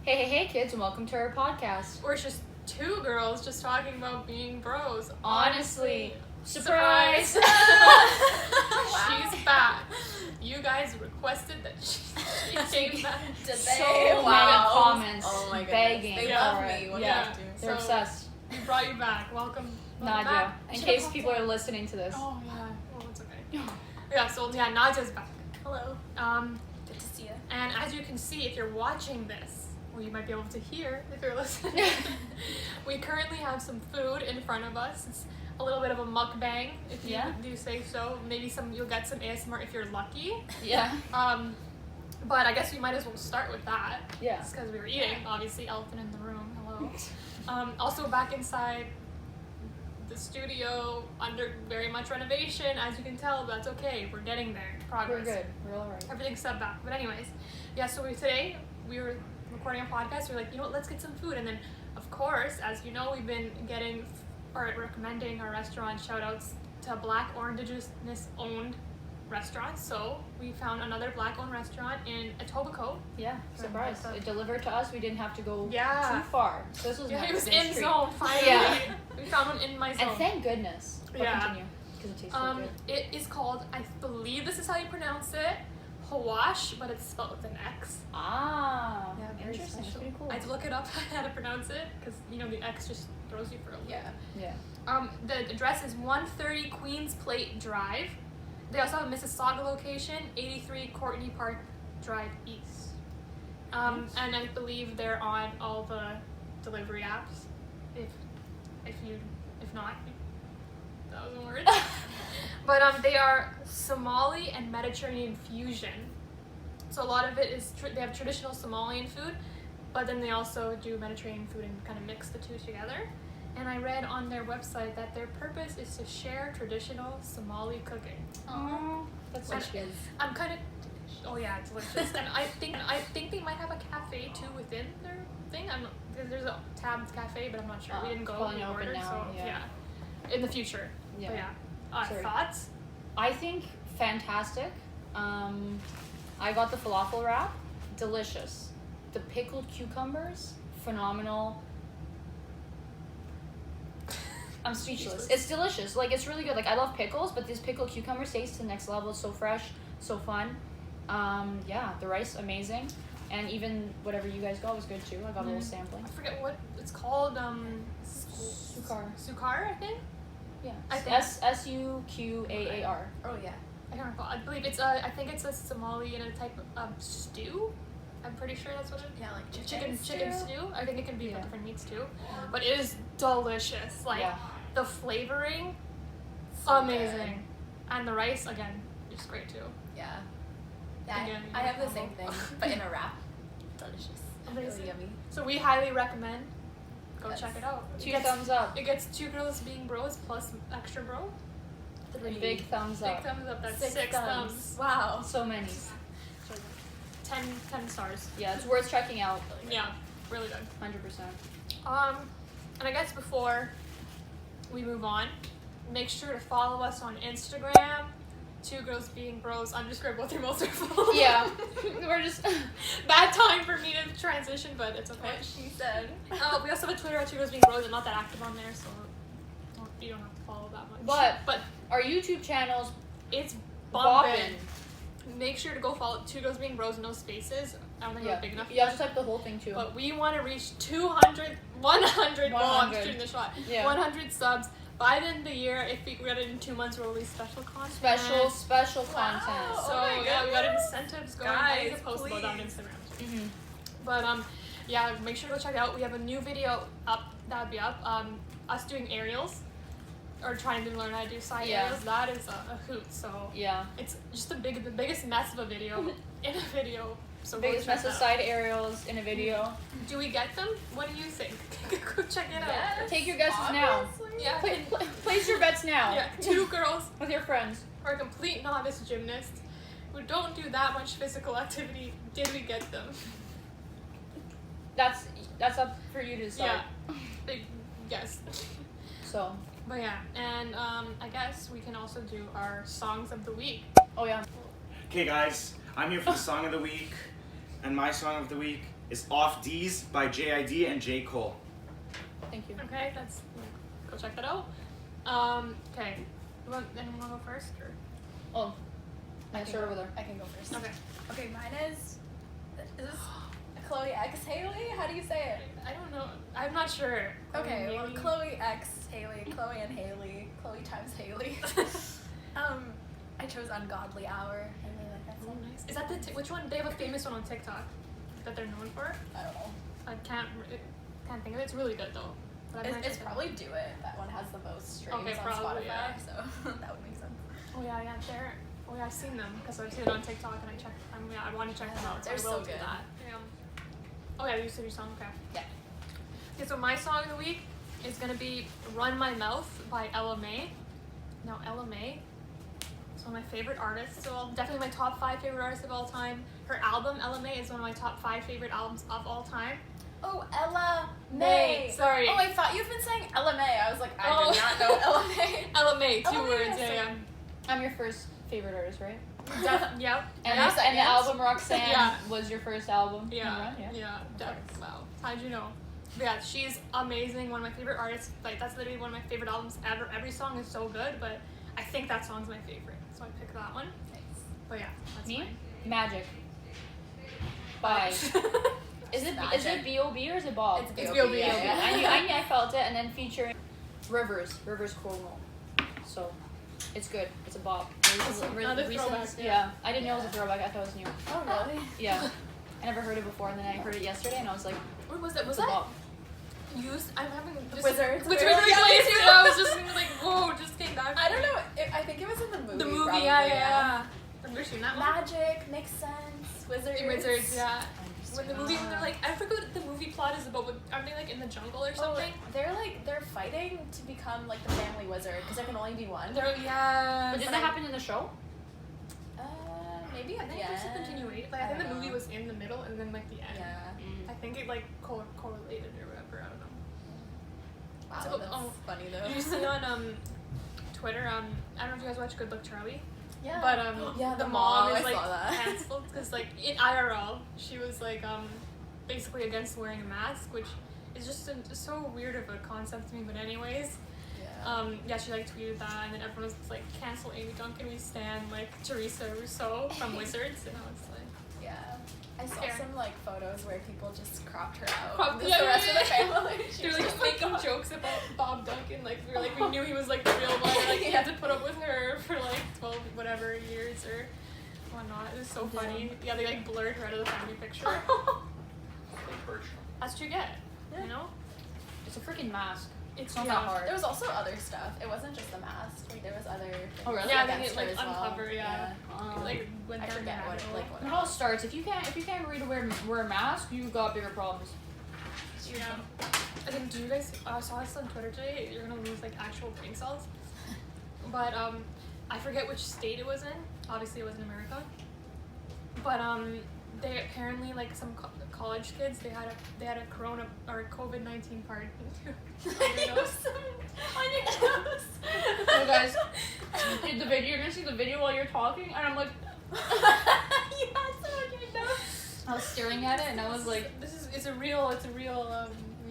Hey kids, and welcome to our podcast. We're just two girls just talking about being bros. Honestly. Surprise! She's back. You guys requested that she came back. So many comments Oh my goodness. begging They for love it. me. What Yeah, do I do? they're obsessed. We brought you back. Welcome Nadia, back. in case people are listening to this. Oh yeah. Oh, it's okay. Yeah, Nadia's back. Hello. Good to see you. And as you can see, if you're watching this, or you might be able to hear if you're listening, we currently have some food in front of us. It's a little bit of a mukbang, if you do say so. Maybe you'll get some ASMR if you're lucky. Yeah. But I guess we might as well start with that. Yeah. It's because we were eating, obviously, elephant in the room. Hello. Also back inside the studio, under very much renovation, as you can tell, but that's okay. We're getting there. Progress. We're good. We're alright. Everything's set back. But anyways, yeah, so today we were recording a podcast. We were like, you know what, let's get some food. And then, of course, as you know, we've been recommending our restaurant shoutouts to Black or Indigenous-owned restaurants. So we found another Black-owned restaurant in Etobicoke. Yeah, surprise. It delivered to us. We didn't have to go Yeah. too far. So this was nice. It was Nice in treat. zone, finally. Yeah. We found one in my zone. And thank goodness. But Yeah. continue, because it tastes so good. It is called, I believe this is how you pronounce it, Xawaash, but it's spelled with an X. Ah, Yeah, very interesting. That's special. pretty cool. I had to look it up how to pronounce it, because, you know, the X just throws you for a loop. Yeah. The address is 130 Queens Plate Drive. They also have a Mississauga location, 83 Courtneypark Drive East. And I believe they're on all the delivery apps. If not, that was a word. But they are Somali and Mediterranean fusion. So a lot of it is they have traditional Somalian food, but then they also do Mediterranean food and kind of mix the two together. And I read on their website that their purpose is to share traditional Somali cooking. Oh, that's so And good. I'm kind of, oh yeah, it's delicious. And I think they might have a cafe too within their thing. I'm not, because there's a tabbed cafe, but I'm not sure. We didn't go probably in open order, now, so yeah. in the future. Yeah. But yeah. Sorry. Thoughts? I think fantastic. I got the falafel wrap, delicious. The pickled cucumbers, phenomenal. I'm speechless. It's delicious. Like, it's really good. Like, I love pickles, but these pickled cucumbers taste to the next level. It's so fresh, so fun. Yeah, the rice, amazing. And even whatever you guys got was good too. I got a little sampling. I forget what it's called. Sukar, I think. Yeah. I think. Suqaar. Oh yeah. I can't recall. I believe it's I think it's a Somali in a type of stew. I'm pretty sure that's what it is. Yeah, like Chicken stew. I think it can be Yeah. different meats too. But it is delicious. Like the flavoring, So amazing. good. And the rice, again, just great too. Yeah. Yeah, Again, I have the combo. same thing, but in a wrap. Delicious. Amazing. Really yummy. So we highly recommend. Go Yes. check it out. Two thumbs up. It gets 2 girls being bros plus extra bro. Big thumbs Big up. thumbs up. That's 6 6 thumbs. Wow. So many. 10 stars. Yeah, it's worth checking out. Yeah, really good. 100%. And I guess before we move on, make sure to follow us on Instagram, 2GirlsBeingBros _ both your most are full. Yeah, we're just Bad time for me to transition, but it's okay. What she said. We also have a Twitter at 2GirlsBeingBros. I'm not that active on there, so you don't have to follow that much. But our YouTube channels it's bopping. bumping. Make sure to go follow 2GirlsBeingBros, no spaces. I don't think we're big enough. You have to type the whole thing too. But we want to reach 100. Oh, I'm shooting the shot. Yeah. 100 subs by the end of the year. If we get it in 2 months, we'll release special content. Special Wow. content. So Oh my yeah, we got goodness. incentives going. Guys, I can post about that on please. Instagram. Mm-hmm. But yeah, make sure to go check it out. We have a new video up. That would be up. Us doing aerials, or trying to learn how to do side aerials. That is a hoot. So Yeah. it's just the biggest mess of a video in a video. So go Biggest check mess of that out. side aerials in a video. Do we get them? What do you think? Go check it out. Yes, Take your guesses now. obviously. Yeah. Place your bets now. Yeah, 2 girls With your friends. who are complete novice gymnasts who don't do that much physical activity. Did we get them? That's up for you to decide. Yeah. Yes. So. But yeah, and I guess we can also do our songs of the week. Oh yeah. Okay guys, I'm here for the song of the week, and my song of the week is Off D's by JID and J. Cole. Thank you. Okay, that's go check that out. Okay. Anyone wanna go first or? Oh, I start over there. I can go first. Okay. Okay, mine is this Chloe X Haley? How do you say it? I don't know. I'm not sure. Okay, well, Maybe. Chloe X Haley, Chloe and Haley, Chloe times Haley. I chose Ungodly Hour. I really like that Oh, song. nice. Is that which one? They have a famous one on TikTok that they're known for. I don't know. I can't think of it. It's really good though. But I'm It's probably Do It. That one has the most streams Okay, on probably, Spotify, yeah. so that would make sense. Oh yeah, they're. Oh yeah, I've seen them because I've seen it on TikTok and I checked. I want to check them out. So They're I will so do good. that. Yeah. Oh yeah, you said your song. Okay. Yeah. Okay, so my song of the week is gonna be "Run My Mouth" by Ella May. Now Ella May is one of my favorite artists. So definitely my top 5 favorite artists of all time. Her album Ella May is one of my top 5 favorite albums of all time. Oh, Ella May. Sorry. Oh, I thought you've been saying Ella May. I was like, I Oh. did not know Ella May. Ella May, 2 Ella May, words. yes, Yeah, I'm your first favorite artist, right? yeah. Yep. And, Yeah. and the album Roxanne Yeah. was your first album. Yeah, Yeah. yeah. Wow. How'd you know? But yeah, she's amazing. One of my favorite artists. Like that's literally one of my favorite albums ever. Every song is so good, but I think that song's my favorite, so I picked that one. Nice. But yeah, that's Me? mine. Magic. By. Is it Magic. B.O.B. or is it Bob? It's It's B.O.B. B.O.B., Yeah, yeah. yeah. I knew I felt it, and then featuring Rivers Cuomo. So, it's good. It's a bop. Another throwback, yeah. Yeah, I didn't know it was a throwback. I thought it was new. Oh, really? Yeah, I never heard it before, and then I heard it yesterday, and I was like, What was it? Was it's a that bop. used? I'm having just Wizards. Wizards. Yeah, Yeah, me too. I was just like, whoa, just came back. I don't know. I think it was in the movie. The movie, probably, yeah. Have you ever seen that one? Magic makes sense. Wizards. Wizards, yeah. When the movie, when they're like, I forget what the movie plot is about, but aren't they like in the jungle or something? Oh, they're fighting to become like the family wizard because there can only be one. Yeah. But did that happen in the show? Maybe I at think the there's a end. continuation. Like, I think the movie was in the middle and then like the end. Yeah. I think it like correlated or whatever. I don't know. Wow, So, that's funny though. Did you see on Twitter? I don't know if you guys watch Good Luck Charlie. Yeah. But yeah, the mom I is like saw that. cancelled because like in IRL she was like basically against wearing a mask, which is just so weird of a concept to me. But anyways, Yeah. she like tweeted that, and then everyone was like, cancel Amy Duncan, we stand like Teresa Rousseau from Wizards, and I was like, Yeah. I saw Fair. some like photos where people just cropped her out. Cropped- Just yeah, the rest yeah, of the yeah. family. She they were was like just making jokes about Bob Duncan, like we knew he was like the real one, like he had to put up with her for like 12 whatever years or whatnot. It was so funny. Yeah, they like blurred her out of the family picture. That's what you get, you know? It's a freaking mask. It's not yeah. that hard. There was also other stuff. It wasn't just the mask. Like there was other. Oh, really? Yeah, against they her like as well. uncover, yeah. Like went I down forget the what rabbit like hole. what. It all starts. If you can't read or wear a mask, you've got bigger problems. Yeah. I think, do you guys saw this on Twitter today? You're gonna lose like actual brain cells. But I forget which state it was in. Obviously, it was in America. But they apparently like some college kids they had a corona or COVID-19 party. On their nose. On your nose. So guys, did the video? You're gonna see the video while you're talking, and I'm like, You had some on your nose. I was staring at it, and I was like, It's a real you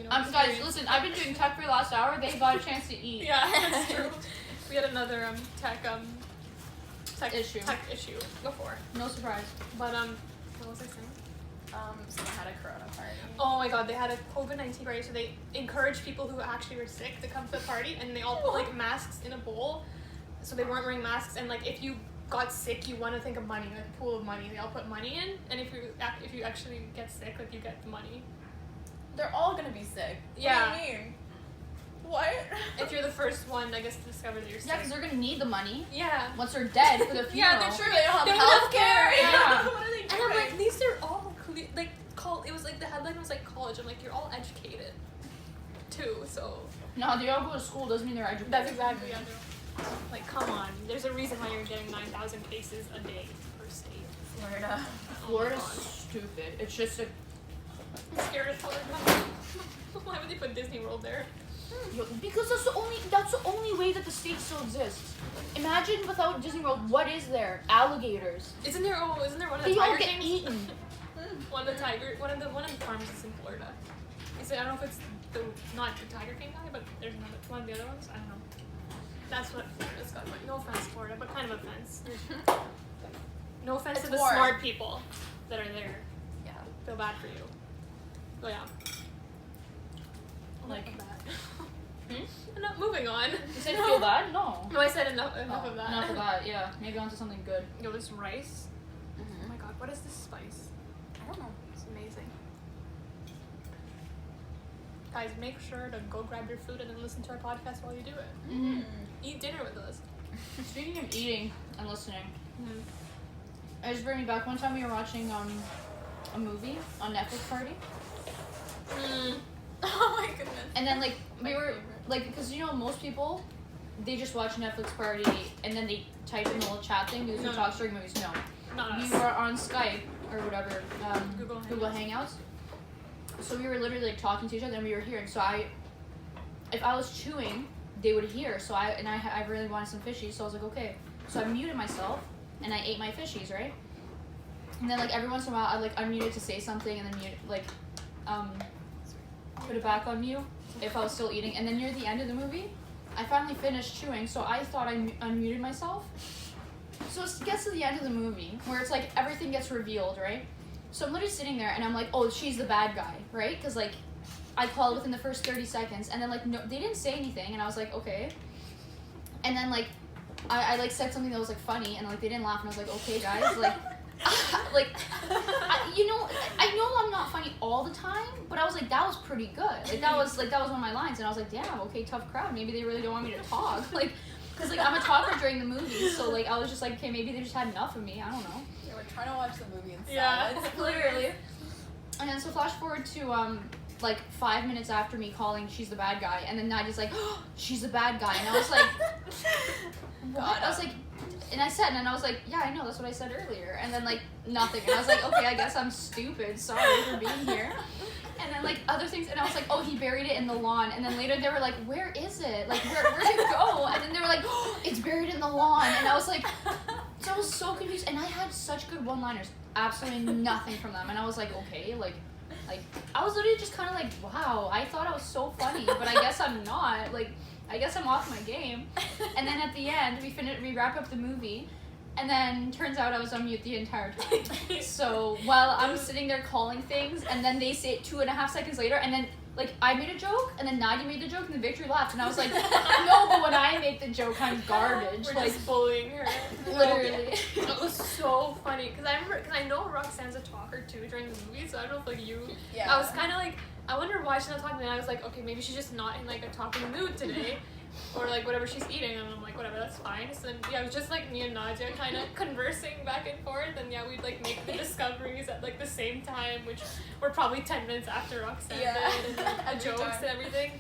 know. guys, experience. listen, I've been doing tech for the last hour. They got a chance to eat. Yeah, that's true. We had another tech Issue. tech issue before. No surprise. But what was I saying? Someone had a corona party. Oh my god, they had a COVID-19 party, so they encouraged people who actually were sick to come to the party, and they all put like masks in a bowl, so they weren't wearing masks, and like if you got sick, you want to think of money, like a pool of money. They all put money in, and if you actually get sick, like you get the money. They're all gonna be sick. Yeah. What do you mean? What? If you're the first one, I guess, to discover that you're sick. Yeah, because they're gonna need the money Yeah. once they're dead for the funeral. Yeah, they're sure They don't have They don't have healthcare. Yeah. What are they And doing? I'm like, these are all like it was like the headline was like college. I'm like, you're all educated, too. So No, they all go to school. Doesn't mean they're educated. that's exactly yeah. Like, come on. There's a reason why you're getting 9,000 cases a day per state. Florida. Florida's Oh stupid. It's just a. I'm scared of Florida. Why would they put Disney World there? Because that's the only way that the state still exists. Imagine without Disney World, what is there? Alligators. Isn't there one of the They all tiger get things? eaten. One of the farms is in Florida. I don't know if it's not the Tiger King guy, but there's one of the other ones. I don't know. That's what Florida's got. Like, no offense, Florida, but kind of offense. No offense to the smart people that are there. Yeah. Feel bad for you. But yeah. Like that. Not moving on. You said feel bad? No. No, I said enough of that. Enough of that. Yeah. Maybe onto something good. Yo, this rice. Oh my god, what is this spice? I don't know. It's amazing. Guys, make sure to go grab your food and then listen to our podcast while you do it. Mm-hmm. Eat dinner with us. Speaking of eating and listening, Mm-hmm. I just bring me back. One time we were watching a movie on Netflix Party, Oh my goodness. and then like we My were favorite. like, because you know most people, they just watch Netflix Party and then they type in the little chat thing because No. we talk during movies. No, Not we us. were on Skype or whatever, Google Hangouts. So we were literally like talking to each other and we were hearing. So if I was chewing, they would hear. So I really wanted some fishies. So I was like, okay. So I muted myself and I ate my fishies, right? And then like every once in a while I like unmuted to say something and then put it back on mute if I was still eating. And then near the end of the movie, I finally finished chewing. So I thought I unmuted myself. So it gets to the end of the movie where it's like everything gets revealed, right? So I'm literally sitting there and I'm like, oh, she's the bad guy, right? Because like I called within the first 30 seconds and then like no, they didn't say anything and I was like, okay. And then like I like said something that was like funny and like they didn't laugh and I was like, okay guys, like like I know I'm not funny all the time, but I was like, that was pretty good. Like that was one of my lines and I was like, damn, okay, tough crowd. Maybe they really don't want me to talk. Like, because like I'm a talker during the movie, so like I was just like, okay, maybe they just had enough of me. I don't know. Yeah, we're trying to watch the movie in Yeah. silence. Literally. And then so flash forward to like 5 minutes after me calling she's the bad guy, and then Nadia's like, oh, she's the bad guy, and I was like, what? I was like, and I was like, yeah, I know, that's what I said earlier, and then like nothing, and I was like, okay, I guess I'm stupid, sorry for being here. And then like other things, and I was like, oh, he buried it in the lawn, and then later they were like, where is it? Like where'd it go? And then they were like, oh, it's buried in the lawn, and I was like, so I was so confused, and I had such good one-liners, absolutely nothing from them, and I was like, okay, like I was literally just kind of like, wow, I thought I was so funny, but I guess I'm not. Like, I guess I'm off my game. And then at the end, we wrap up the movie, and then turns out I was on mute the entire time. So while I'm sitting there calling things, and then they say it 2.5 seconds later, and then like I made a joke, and then Nadia made the joke, and then Victory laughed, and I was like, no, but when I make the joke, I'm garbage. We're like just bullying her. literally. It was so funny because I know Roxanne's a talker too during the movie, so I don't know if like you. Yeah. I was kind of like, I wonder why she's not talking. And I was like, okay, maybe she's just not in like a talking mood today, or like whatever she's eating. And I'm like, whatever, that's fine. So then, yeah, it was just like me and Nadia kind of conversing back and forth, and yeah, we'd like make the discoveries at like the same time, which were probably 10 minutes after Roxanne did, and like, the Every jokes time. and everything.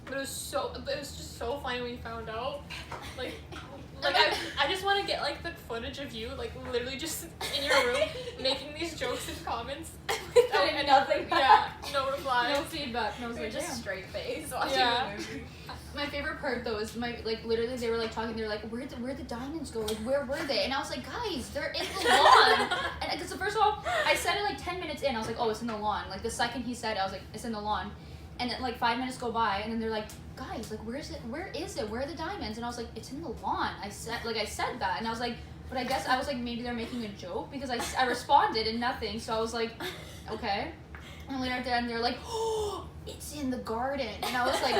But it was just so funny when we found out. Like I just want to get like the footage of you like literally just in your room making these jokes and comments. And nothing. Yeah, no replies. No feedback. No, We're just damn. straight face watching Yeah. the movie. My favorite part though is literally they were like talking. They were like, where'd the diamonds go? Like where were they? And I was like, guys, they're in the lawn. And because first of all, I said it like 10 minutes in. I was like, oh, it's in the lawn. Like the second he said it, I was like, it's in the lawn. And then like 5 minutes go by, and then they're like, guys, like where is it? Where are the diamonds? And I was like, it's in the lawn. I said that, and I was like, but I guess I was like maybe they're making a joke because I responded and nothing. So I was like, okay. And later at the end, they're like, oh, it's in the garden, and I was like.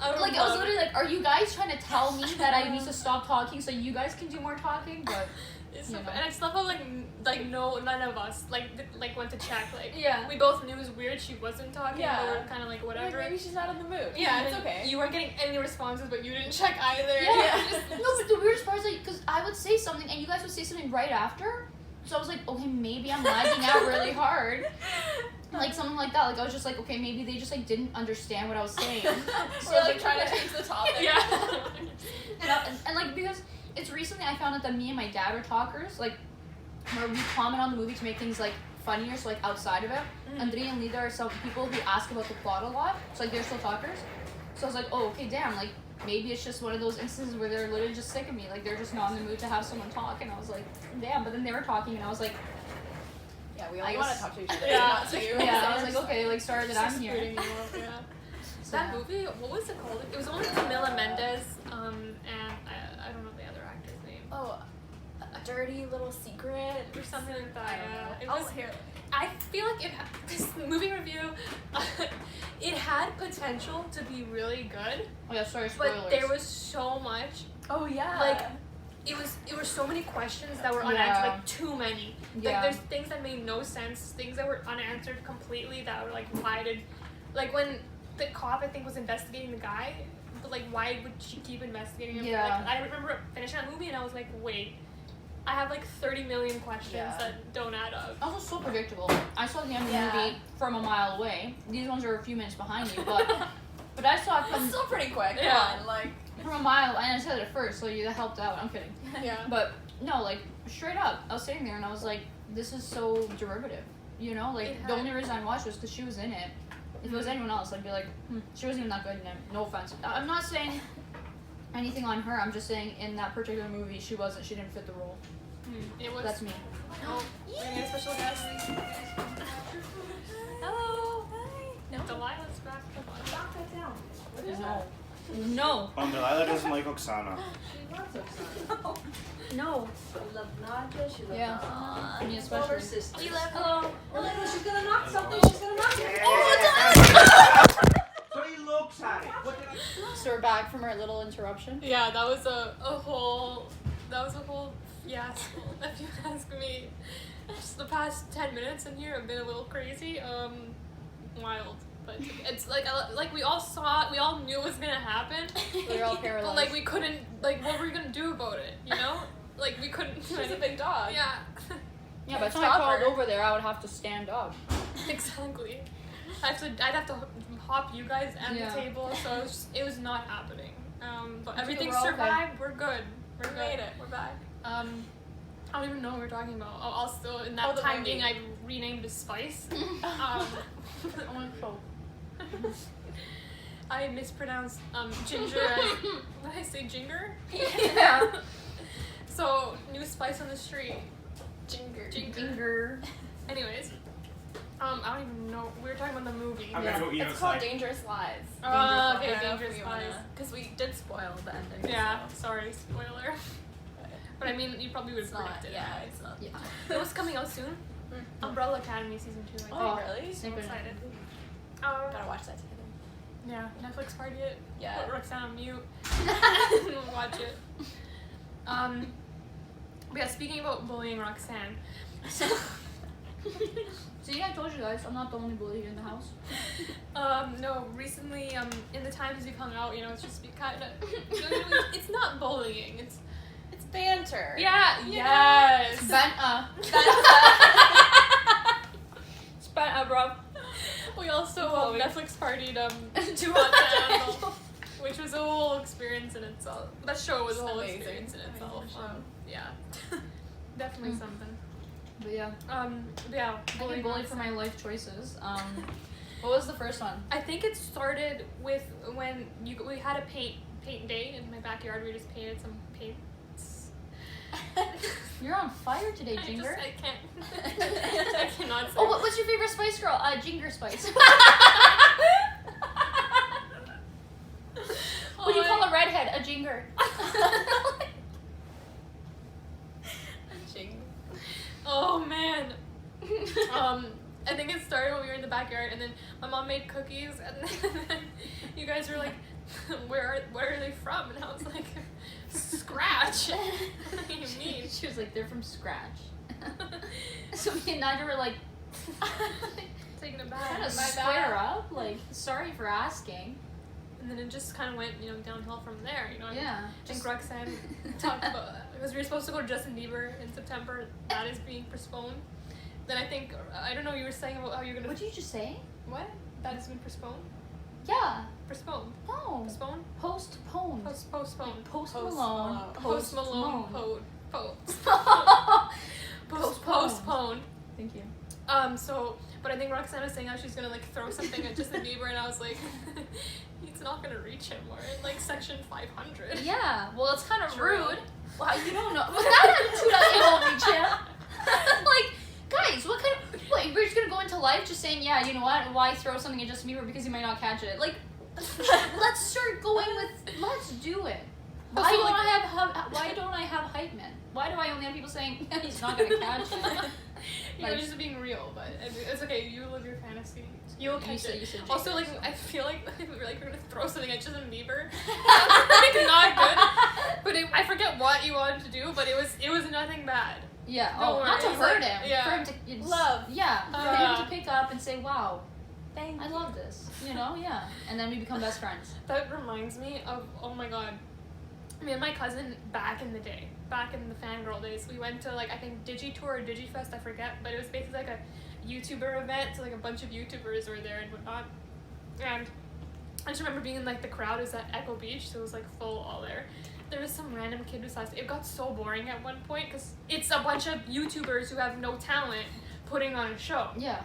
I was literally like, are you guys trying to tell me that I need to stop talking so you guys can do more talking? But It's you so know. fun. And I just love how none of us went to check. Like Yeah. we both knew it was weird she wasn't talking. Yeah. But we were kind of like whatever. Like, maybe she's not in the mood. Yeah, it's and okay. You weren't getting any responses, but you didn't check either. yeah. No, but the weirdest part is like, because I would say something and you guys would say something right after. So I was like, okay, maybe I'm lagging out really hard. Like something like that. Like I was just like, okay, maybe they just like didn't understand what I was saying. So We're I was like trying to okay. change the topic. Yeah. And like because it's recently I found out that me and my dad are talkers. Like where we comment on the movie to make things like funnier. So like outside of it, Andrea and Lida are some people who ask about the plot a lot. So like they're still talkers. So I was like, oh, okay, damn. Like maybe it's just one of those instances where they're literally just sick of me. Like they're just not in the mood to have someone talk. And I was like, damn. But then they were talking, and I was like, Yeah, we only I want guess- to talk to each other. Yeah. Not to you. Yeah, I was like, okay, like sorry that I'm here. Booting you up, yeah. So, That movie, what was it called? It was only Camila Mendes, and I don't know the other actor's name. Oh, a dirty little secret Or something like that, I don't yeah. know. It Oh, was, here. I feel like this movie review, it had potential to be really good, oh yeah, sorry, spoilers. but there was so much, Oh yeah. like, it were so many questions that were Yeah. unanswered, like too many. yeah. Like there's things that made no sense, things that were unanswered completely that were like why did, like when the cop I think was investigating the guy, but like why would she keep investigating him? Yeah. Like, I remember finishing that movie and I was like, wait, I have like 30 million questions Yeah. that don't add up. Also so predictable. I saw the end of the Yeah. movie from a mile away. These ones are a few minutes behind you, but I saw it It's from still pretty quick. Come Yeah. on, like. a mile, and I said it first, so you that helped out. I'm kidding. Yeah. But no, like straight up, I was sitting there and I was like, this is so derivative. You know, like It the had- only reason I watched was because she was in it. If it was anyone else, I'd be like, she wasn't even that good in it. No offense. I'm not saying anything on her. I'm just saying in that particular movie, she wasn't. She didn't fit the role. It was. That's me. Oh, we're gonna get a special guest. Hello. Hi. No. Delilah's back. Knock that down. What is No. No. Oh, Delilah doesn't like Oksana. No. She loves Nadia, she loves Yeah. Me all her especially. sisters. We love Hello. Oh, she's gonna knock something, she's gonna knock it. So he looks at it. What did I... So we're back from our little interruption. Yeah, that was a whole fiasco, if you ask me. Just the past 10 minutes in here have been a little crazy, wild. But it's like we all knew it was gonna happen. We were all paralyzed. But like we couldn't, like what were we gonna do about it, you know? Like we couldn't do She's a anything. big dog. Yeah. Yeah, by the time I Stop crawled her. over there, I would have to stand up. Exactly. I'd have to hop you guys and Yeah. the table, so it was not happening. But It's everything okay, we're all survived. We're good. We made it. We're back. I don't even know what we're talking about. Oh, also, in that the time movie. being, I renamed a spice. I want to show. I mispronounced ginger as, what did I say, ginger? Yeah. So, new spice on the street. Ginger. Ginger. Anyways, I don't even know. We were talking about the movie. I'm Yeah. gonna go eat It's called outside. Dangerous Lies. Oh, okay, Dangerous Lies. Because we did spoil the ending. Yeah, So. sorry, spoiler. But I mean, you probably would It's have not. predicted Yeah, it. it's not. Yeah. It was coming out soon. Umbrella Academy season 2, I think. Oh, really? I'm Same excited. Gotta watch that together. Yeah, Netflix party it. Yeah. Put Roxanne on mute. Watch it. But yeah, speaking about bullying Roxanne. See, I told you guys, I'm not the only bully in the house. No, recently, in the times we've hung out, you know, it's just been kind of, it's not bullying, it's, It's banter. yeah, yes. Spent bro. We also Chloe. Netflix partied, Too Hot to Handle, which was a whole experience in itself. That show was a whole Amazing. experience in itself. Amazing show. Yeah. Definitely something. But yeah, Yeah, I get bullying bullied for Roxanne. my life choices. What was the first one? I think it started with when we had a paint day in my backyard. We just painted some paints. You're on fire today, Ginger. I can't. I cannot say. Oh, what's your favorite Spice Girl? Ginger Spice. What do you call a redhead? A ginger. Oh man. I think it started when we were in the backyard, and then my mom made cookies, and then you guys were like, where are they from? And I was like, scratch. What do you mean? She was like, they're from scratch. So me and Nadia were like, Taking it trying back. to square up. Like, sorry for asking. And then it just kind of went, downhill from there. Yeah. I think Roxanne talked about, because we were supposed to go to Justin Bieber in September. That is being postponed. Then I think, I don't know, you were saying about how you're going to... What did you just say? What? That has been postponed? Yeah. Postponed. No. Postponed? Postponed. Postponed. Post Post Malone. Malone. Post Malone. Postponed. Postponed. Thank you. But I think Roxanne was saying how she's gonna throw something at Justin Bieber, and I was like, he's not gonna reach him. We're in section 500. Yeah. Well, it's kind of True. rude. Wow, you don't know. With that attitude, I won't reach him. Like, guys, what kind of... just saying, yeah, you know what? Why throw something at Justin Bieber because he might not catch it? Like, let's start going with, let's do it. Why don't I have hype men? Why do I only have people saying he's not gonna catch it? You're just being real, but it's okay. You live your fantasy. You'll catch it. Also, like, I feel like we're gonna throw something at Justin Bieber. Like, not good. But I forget what you wanted to do, but it was nothing bad. Yeah. Don't worry. Not to hurt him. Yeah. For him to Love. Yeah. For him to pick up and say, "Wow, Thank I you. love this." You know? Yeah. And then we become best friends. That reminds me of, oh my god, me and my cousin back in the day, back in the fangirl days, we went to, like, I think DigiTour or DigiFest, I forget, but it was basically like a YouTuber event, so like a bunch of YouTubers were there and whatnot. And I just remember being in, like, the crowd. It was at Echo Beach, so it was like full all there. There was some random kid besides. It got so boring at one point because it's a bunch of YouTubers who have no talent putting on a show. Yeah.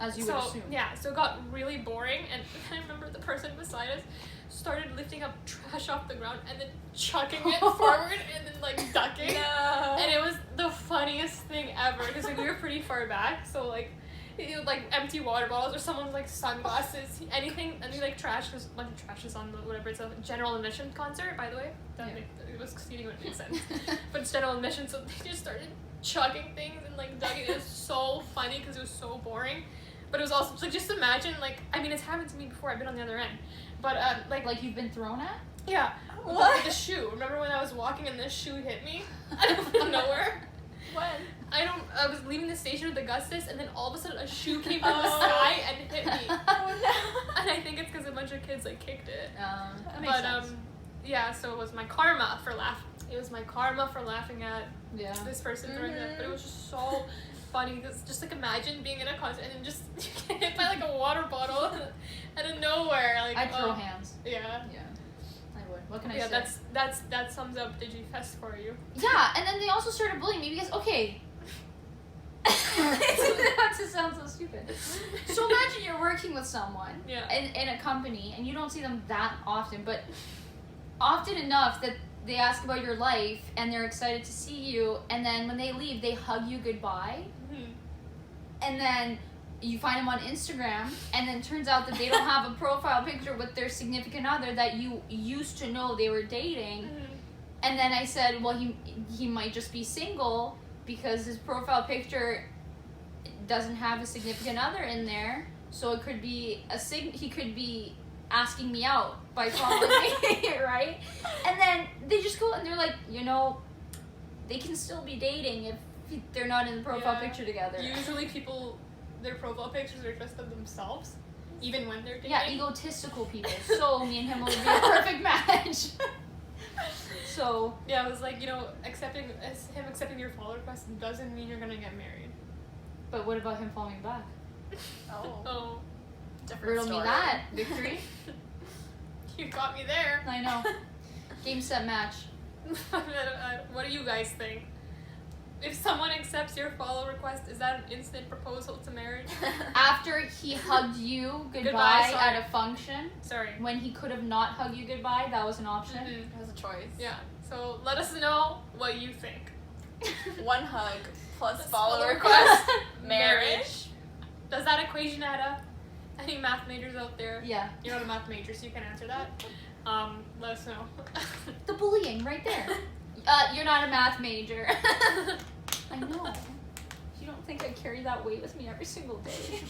As you would assume. Yeah, so it got really boring, and I remember the person beside us started lifting up trash off the ground and then chucking it forward and then, like, ducking. No. And it was the funniest thing ever because, like, we were pretty far back, so, like, like empty water bottles or someone's, like, sunglasses, anything, and they, like, trash. There's a bunch of trashes on the whatever. It's a general admission concert, by the way. It was exceeding what made sense, but it's general admission, so they just started chucking things and, like, ducking. It was so funny because it was so boring, but it was also, like, just imagine, like, I mean, it's happened to me before. I've been on the other end, but like you've been thrown at? yeah. What? With the shoe. Remember when I was walking and this shoe hit me out of nowhere? When? I was leaving the station with Augustus, and then all of a sudden a shoe came from the sky and hit me. Oh no. And I think it's because a bunch of kids, like, kicked it. That makes sense. Yeah, so it was my karma for laughing at this person throwing it. But it was just so funny because just, like, imagine being in a concert and then just you get hit by, like, a water bottle out of nowhere. Like, I'd throw hands. Yeah. Yeah. I would. What can I Yeah, say? that sums up DigiFest for you. Yeah, and then they also started bullying me because, okay. Not to sound so stupid. So imagine you're working with someone in a company and you don't see them that often, but often enough that they ask about your life and they're excited to see you, and then when they leave, they hug you goodbye. Mm-hmm. And then you find them on Instagram, and then it turns out that they don't have a profile picture with their significant other that you used to know they were dating. Mm-hmm. And then I said, well, he might just be single because his profile picture doesn't have a significant other in there, so it could be he could be asking me out by following me, right? And then they just go and they're like, you know, they can still be dating if they're not in the profile picture together. Usually people, their profile pictures are just of themselves, even when they're dating. Yeah, egotistical people. So me and him will be a perfect match. So yeah, it was like, you know, him accepting your follow request doesn't mean you're gonna get married. but what about him following back? Oh. Different Riddle story. me that, victory. You got me there. I know. Game, set, match. What do you guys think? If someone accepts your follow request, is that an instant proposal to marriage? After he hugged you Goodbye, goodbye sorry. at a function, Sorry. when he could have not hugged you goodbye, that was an option. Mhm. It was a choice. Yeah. So let us know what you think. One hug plus Plus follow follow request. request. Marriage. Does that equation add up? Any math majors out there? Yeah. You're not a math major, so you can answer that. Let us know. The bullying right there. You're not a math major. I know. You don't think I carry that weight with me every single day.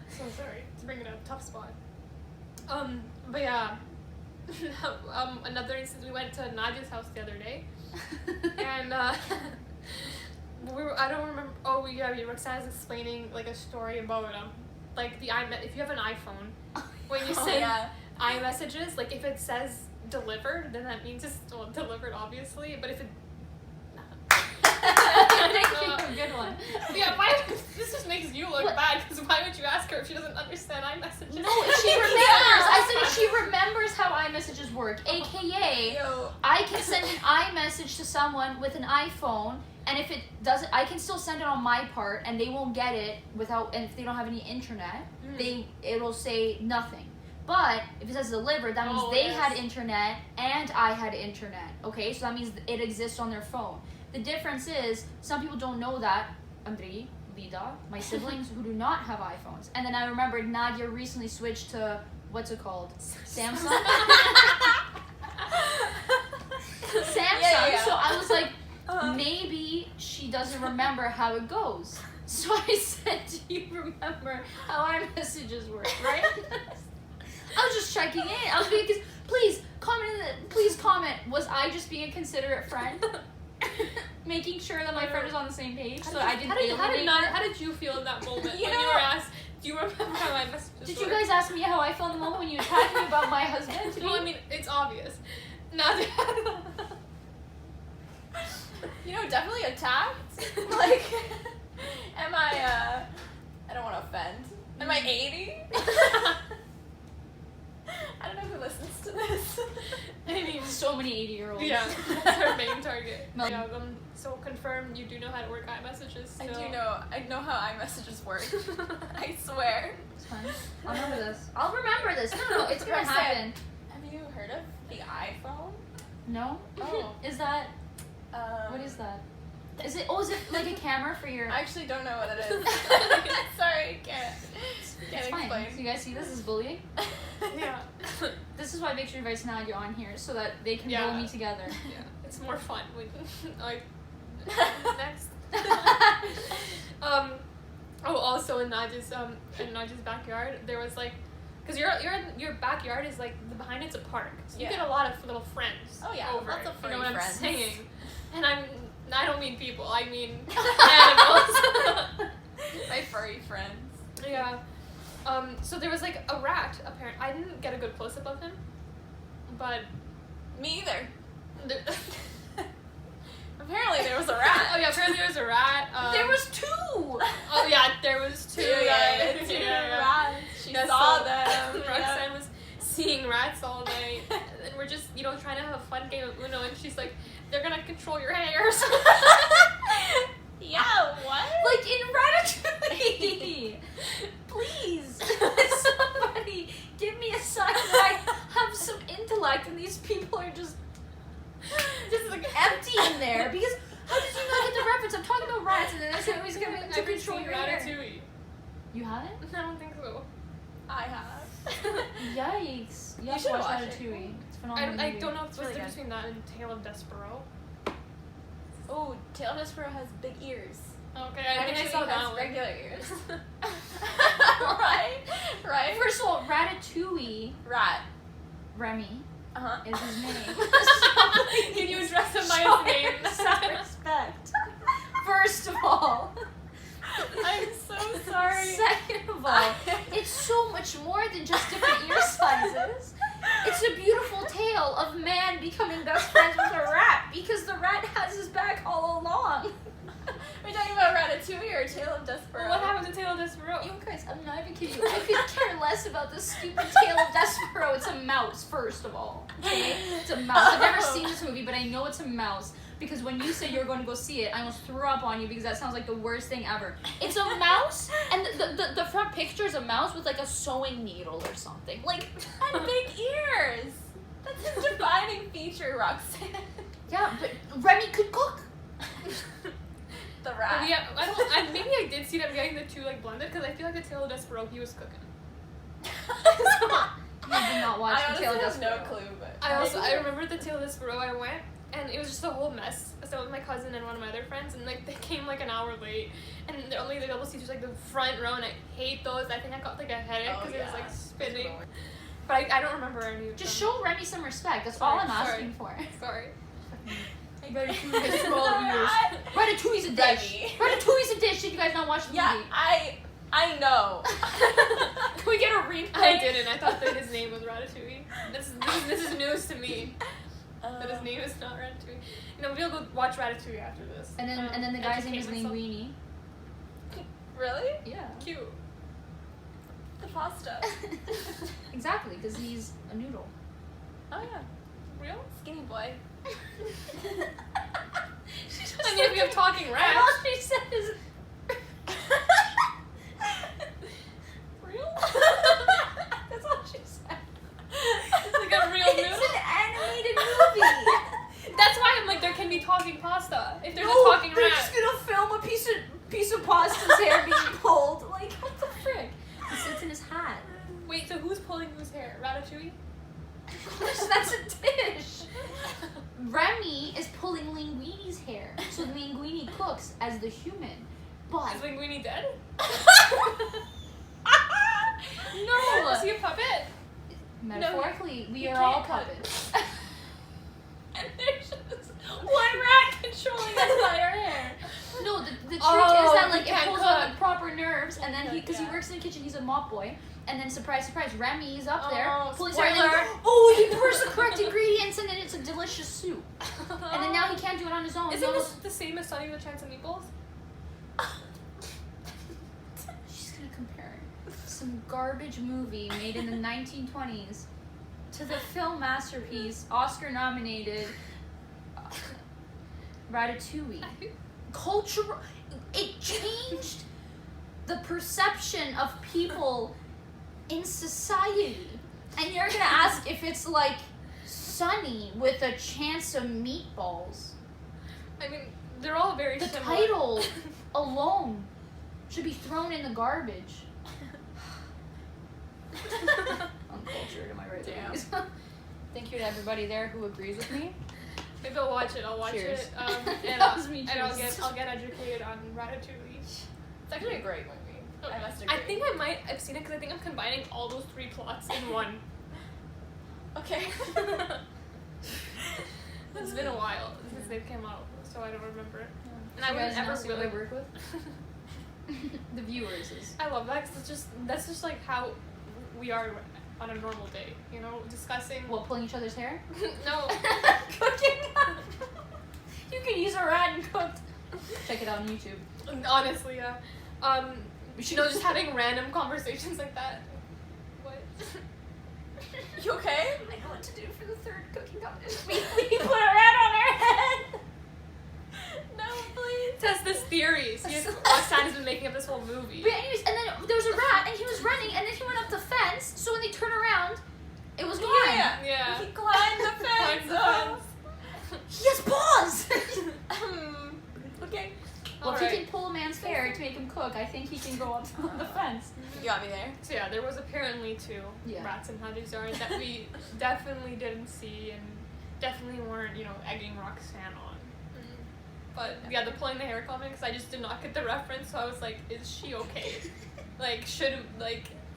So sorry to bring it up, tough spot. But yeah. Another instance, we went to Nadia's house the other day, and I don't remember. Oh yeah, Roxanne is explaining, like, a story about like the if you have an iPhone, when you send iMessages, like, if it says delivered, then that means it's delivered, obviously. But if it Thank you. Good one. yeah, this just makes you look bad, because why would you ask her if she doesn't understand iMessages? No, she remembers. I said she remembers how iMessages work, aka I can send an iMessage to someone with an iPhone, and if it doesn't, I can still send it on my part, and they won't get it without. And if they don't have any internet, it'll say nothing. But if it says delivered, that means they had internet and I had internet. Okay, so that means it exists on their phone. The difference is some people don't know that, Andrei, Lida, my siblings who do not have iPhones. And then I remembered Nadia recently switched to, what's it called? Samsung? Samsung. Yeah. So I was like, maybe she doesn't remember how it goes. So I said, do you remember how iMessages work, right? I was just checking in. I was being, please comment. Was I just being a considerate friend? Making sure that my friend is on the same page, so I didn't alienate her. How did you feel in that moment when You you know- were asked, do you remember how I messages Did work? you guys ask me how I felt in the moment when you attacked me about my husband? No, I mean, it's obvious. Nadia. Definitely attacked. Like, am I, I don't want to offend. Am I 80? I don't know who listens to this. I mean, so many 80-year-olds. Yeah, that's our main target. Mel- Yeah, so confirm you do know how to work iMessages. I So. do know. I know how iMessages work. I swear. It's fine. I'll remember this. I'll remember this. No, it's gonna Roxanne. happen. Have you heard of the iPhone? No? Oh. Is that, what is that? Is it like a camera for your... I actually don't know what it is. Sorry, can't It's fine. explain. So you guys see this is bullying? Yeah. This is why Victor invites Nadia on here, so that they can Yeah. bully me together. Yeah, it's more fun when like next. Oh, also in Nadia's backyard, there was like, cause your backyard is like behind it's a park, so you Yeah. get a lot of little friends. Oh, yeah, over lots it, of you know furry what friends. I'm saying? And I don't mean people, I mean animals. My furry friends. Yeah. So there was like a rat. Apparently, I didn't get a good close up of him, but Me either. there, Apparently there was a rat. oh yeah, apparently there was a rat. There was 2! Oh yeah, there was two. Two Yeah. rats. She Yeah, saw so them. Roxanne was seeing rats all night, and we're just trying to have a fun game of Uno, and she's like, "They're gonna control your hairs." Yeah, what? Like in Ratatouille! Please! Somebody give me a sign that I have some intellect and these people are just like empty in there. Because how did you not get the reference? I'm talking about rats and then I said it was going to I've control seen your hair. Ratatouille. You haven't? I don't think so. I have. Yikes. You have to should watch watch it. Ratatouille. It's phenomenal. I movie. don't know if it's really the good. difference between that and Tale of Despero. Oh, Tail of Despero has big ears. Okay, I think I Ratatouille saw has that one. regular ears. Right? First of all, Ratatouille, Rat. Remy, Uh-huh. is his name. Can you address him by Show his name? him some respect. First of all. I'm so sorry. Second of all, it's so much more than just different ear sizes. It's a beautiful tale of man becoming best friends with a rat because the rat has his back all along. We're talking about Ratatouille or Tail of Despero? What happened to Tale of Despero? You guys, I'm not even kidding you. I could care less about this stupid tale of Despero. It's a mouse, first of all. Okay? It's a mouse. I've never seen this movie, but I know it's a mouse. Because when you said you were going to go see it, I almost threw up on you because that sounds like the worst thing ever. It's a mouse, and the front picture is a mouse with like a sewing needle or something. Like, And big ears. That's his defining feature, Roxanne. yeah, but Remy could cook. The rat. Yeah, maybe I did see them getting the two like blended because I feel like the Tale of Despero he was cooking. You did not watch I the honestly tale of have no Despero. clue, but I remember the Tale of Despero I went and it was just a whole mess. So with my cousin and one of my other friends and like they came like an hour late and the only the double seats was like the front row and I hate those. I think I got like a headache Oh, because it was yeah. like spinning. But I don't remember any of Just them. show Remy some respect. That's all I'm Sorry. asking for. Sorry. Ratatouille's for all of yours. Ratatouille's a dish. Remy. Ratatouille's a dish. Did you guys not watch the yeah, movie? I know. Can we get a replay? I didn't. I thought that his name was Ratatouille. This is news to me. That his name is not Ratatouille. We'll go watch Ratatouille after this. And then the guy's name is educate myself. Linguini. Really? Yeah. Cute. The pasta. Exactly, because he's a noodle. Oh yeah, Real? skinny boy. I mean, if we have talking And rats. all she said is. Real? That's all she said. It's like a real noodle. It's an animated movie. That's why I'm like, there can be talking pasta. If there's No, a talking they're rat. just gonna film a piece piece of pasta's hair being pulled. Like, what the frick? He sits in his hat. Wait, so who's pulling whose hair? Ratatouille? Of course, that's a dish. Remy is pulling Linguini's hair, so Linguini cooks as the human. But Is Linguini dead? no, Is he a puppet? metaphorically, we you are all can't cut. puppets. And there's just one rat controlling his entire hair. No, the trick Oh, is that like he it can't pulls cook. on the proper nerves, and then because he Yeah. works in the kitchen, he's a mop boy, and then surprise, surprise, Remy is up there Oh, pulling his hair, and then, spoiler. oh, he pours the correct ingredients, and then it's a delicious soup, and then now he can't do it on his own. Isn't He this almost- the same as Sunny with a Chance of Meatballs? She's gonna compare some garbage movie made in the 1920s to the film masterpiece, Oscar-nominated Ratatouille. Cultural. It changed the perception of people in society. And you're gonna ask if it's like Sunny with a chance of meatballs. I mean, they're all very The similar. title alone should be thrown in the garbage. Uncultured, am I right? Damn. ladies? Thank you to everybody there who agrees with me. Maybe I'll watch it. I'll watch Cheers. it. And, That was me, and I'll cheers. get educated on Ratatouille. It's actually a great movie. I must agree. I think I've seen it because I think I'm combining all those 3 plots in one. Okay. It's been a while since they came out, so I don't remember it. And I You wouldn't guys ever know who I really. work with? The viewers is. I love that because that's just like how we are on a normal day, you know, discussing. What, pulling each other's hair? No. Cooking. You can use a rat and cook. Check it out on YouTube. Honestly, yeah. You know, just having random conversations like that. What? You okay? I know what to do for the third cooking competition. We put a rat on our head. No, please. Test this theory. See if Roxanne has been making up this whole movie. But anyways, and then there was a rat, and he was running, and then he went up the fence. So when they turn around, it was gone. Yeah. He climbed the Climbed fence. the fence. He has paws. Okay. Well, if Alright. he can pull a man's hair to make him cook, I think he can go up the fence. You got me there. So yeah, there was apparently 2 Yeah. rats in Nadia's yard that we definitely didn't see and definitely weren't, you know, egging Roxanne on. But yeah, the pulling the hair comment, because I just did not get the reference, so I was like, is she okay?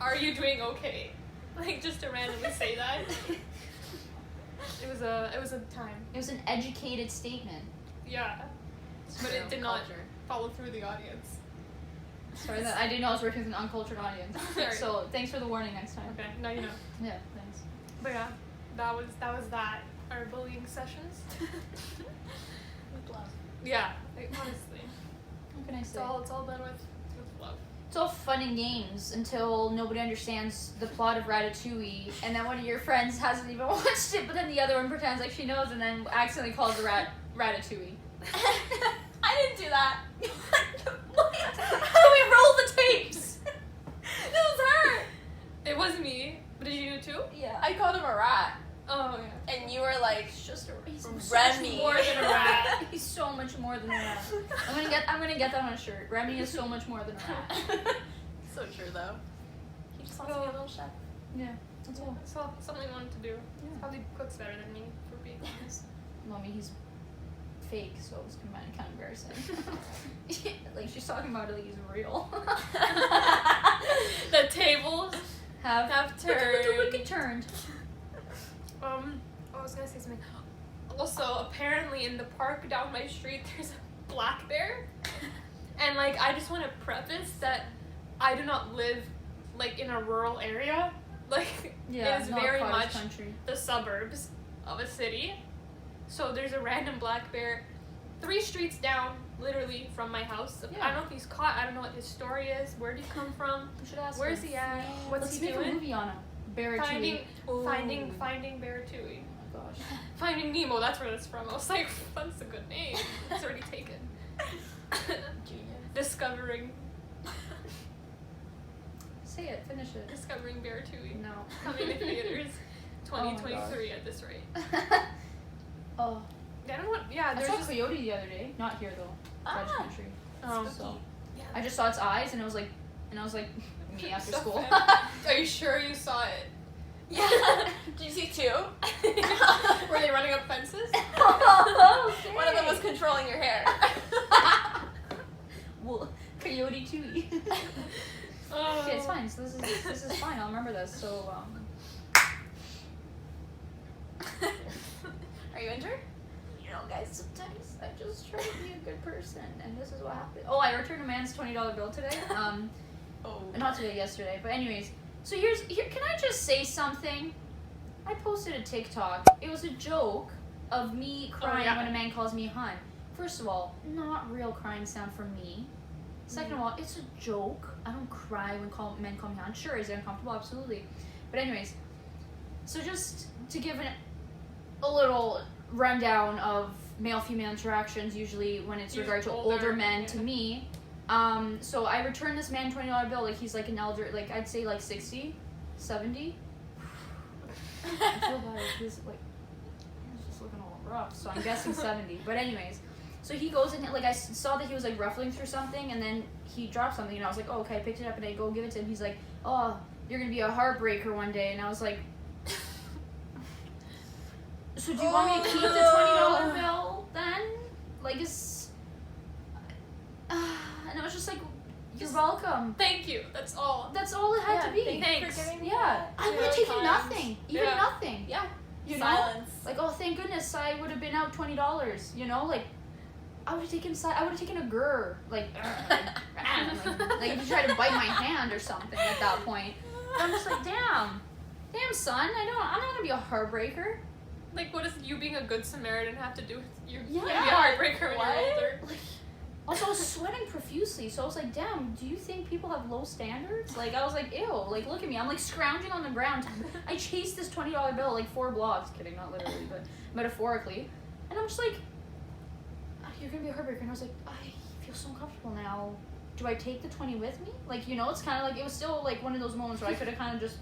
Are you doing okay? Like, just to randomly say that. It was a time. It was an educated statement. Yeah. But it did not Culture. follow through the audience. Sorry that I didn't know I was working with an uncultured audience. Sorry. So thanks for the warning next time. Okay, now you know. Yeah, thanks. But yeah, that was that. Our bullying sessions. With love. Yeah, like, honestly. What can I say? It's all done with love. It's all fun and games until nobody understands the plot of Ratatouille, and then one of your friends hasn't even watched it, but then the other one pretends like she knows, and then accidentally calls the rat Ratatouille. I didn't do that. How do we roll the tapes? It was her. It was me. But did you do it too? Yeah. I called him a rat, Oh yeah. and you were like, He's just a he's so Remy. much more than a rat. He's so much more than a rat. I'm gonna get that on a shirt. Remy is so much more than a rat. So true though. He just wants to be a little chef. Yeah, that's all. So something I wanted to do. Yeah. Probably cooks better than me, for being honest. Well, I mean, he's fake, so it's kind of embarrassing. Like, she's talking about it like he's real. The tables Have turned. wicked turned. I was gonna say something. Also, apparently in the park down my street, there's a black bear. And like, I just want to preface that I do not live like in a rural area. Like, Yeah, it is not very cottage much country. the suburbs of a city. So there's a random black bear 3 streets down, literally, from my house. Yeah. I don't know if he's caught. I don't know what his story is. Where did he come from? We should ask Where's him. he at? What's Let's he make a doing? movie on him. Ratatouille. Finding Ooh. Bear-Tooie. Oh my gosh. Finding Nemo, that's where that's from. I was like, that's a good name. It's already taken. Genius. Discovering Say it. Finish it. Discovering Bear-Tooie. No. Coming to theaters Oh my 2023 at this rate. Oh. I don't know what, yeah, I there's saw just, Coyote the other day. Not here though. Cottage Ah. country. oh, So I just saw its eyes, and I was like, me after So school. funny. Are you sure you saw it? Yeah. Did you see two? Were they running up fences? One of them was controlling your hair. Well, Coyote Tui. Okay, it's fine. So this is fine. I'll remember this. So Are you injured? you know, guys, sometimes I just try to be a good person, and this is what happened. Oh, I returned a man's $20 bill today. Oh. Not today, yesterday. But anyways, so here. Can I just say something? I posted a TikTok. It was a joke of me crying when a man calls me hun. First of all, not real crying sound for me. Second of all, it's a joke. I don't cry when men call me hun. Sure, is it uncomfortable? Absolutely. But anyways, so just to give a little rundown of male-female interactions, usually when it's regard to older men to me. So I returned this man $20 bill, like he's like an elder, like I'd say like 60, 70. I feel bad, he's like, he's just looking all rough, so I'm guessing 70. But anyways, so he goes in, like I saw that he was like ruffling through something, and then he dropped something, and I was like, oh, okay, I picked it up, and I go give it to him. He's like, oh, you're gonna be a heartbreaker one day, and I was like, so do you want me to keep the $20 bill then? Like, it's, and I was just like, you're welcome. Thank you. That's all. That's all it had to be. Thanks. For giving me Yeah, that. I would have taken nothing, even Yeah. nothing. Yeah. You know, Silence. like, oh, thank goodness I would have been out $20. You know, like, I would have taken a grr, like if you try to bite my hand or something at that point. But I'm just like, damn, son, I'm not gonna be a heartbreaker. Like, what does you being a good Samaritan have to do with you Yeah. being a heartbreaker when What? you're older? Like, also, I was sweating profusely, so I was like, damn, do you think people have low standards? Like, I was like, ew, like, look at me. I'm, like, scrounging on the ground. I chased this $20 bill, like, 4 blocks. Kidding, not literally, but metaphorically. And I'm just like, oh, you're gonna be a heartbreaker. And I was like, I feel so uncomfortable now. Do I take the 20 with me? Like, you know, it's kind of like, it was still, like, one of those moments where I could have kind of just,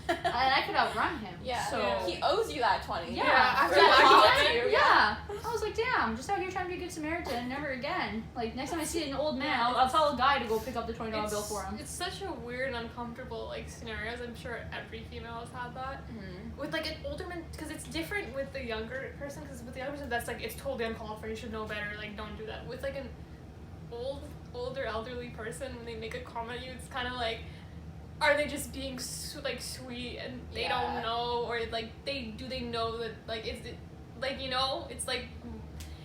and I could outrun him. Yeah. So, Yeah. He owes you that 20. yeah, after yeah, that yeah, you, yeah. I was like, damn, just out here trying to be a good Samaritan, never again. Like, next time I see an old man, I'll tell a guy to go pick up the $20 bill for him. It's such a weird and uncomfortable, like, scenarios. I'm sure every female has had that. Mm-hmm. With, like, an older man, because it's different with the younger person, because with the younger person, that's, like, it's totally uncalled for, you should know better, like, don't do that. With, like, an older elderly person, when they make a comment at you, it's kind of like, are they just being sweet and they don't know, or like they know that, like, is it, like, you know, it's like,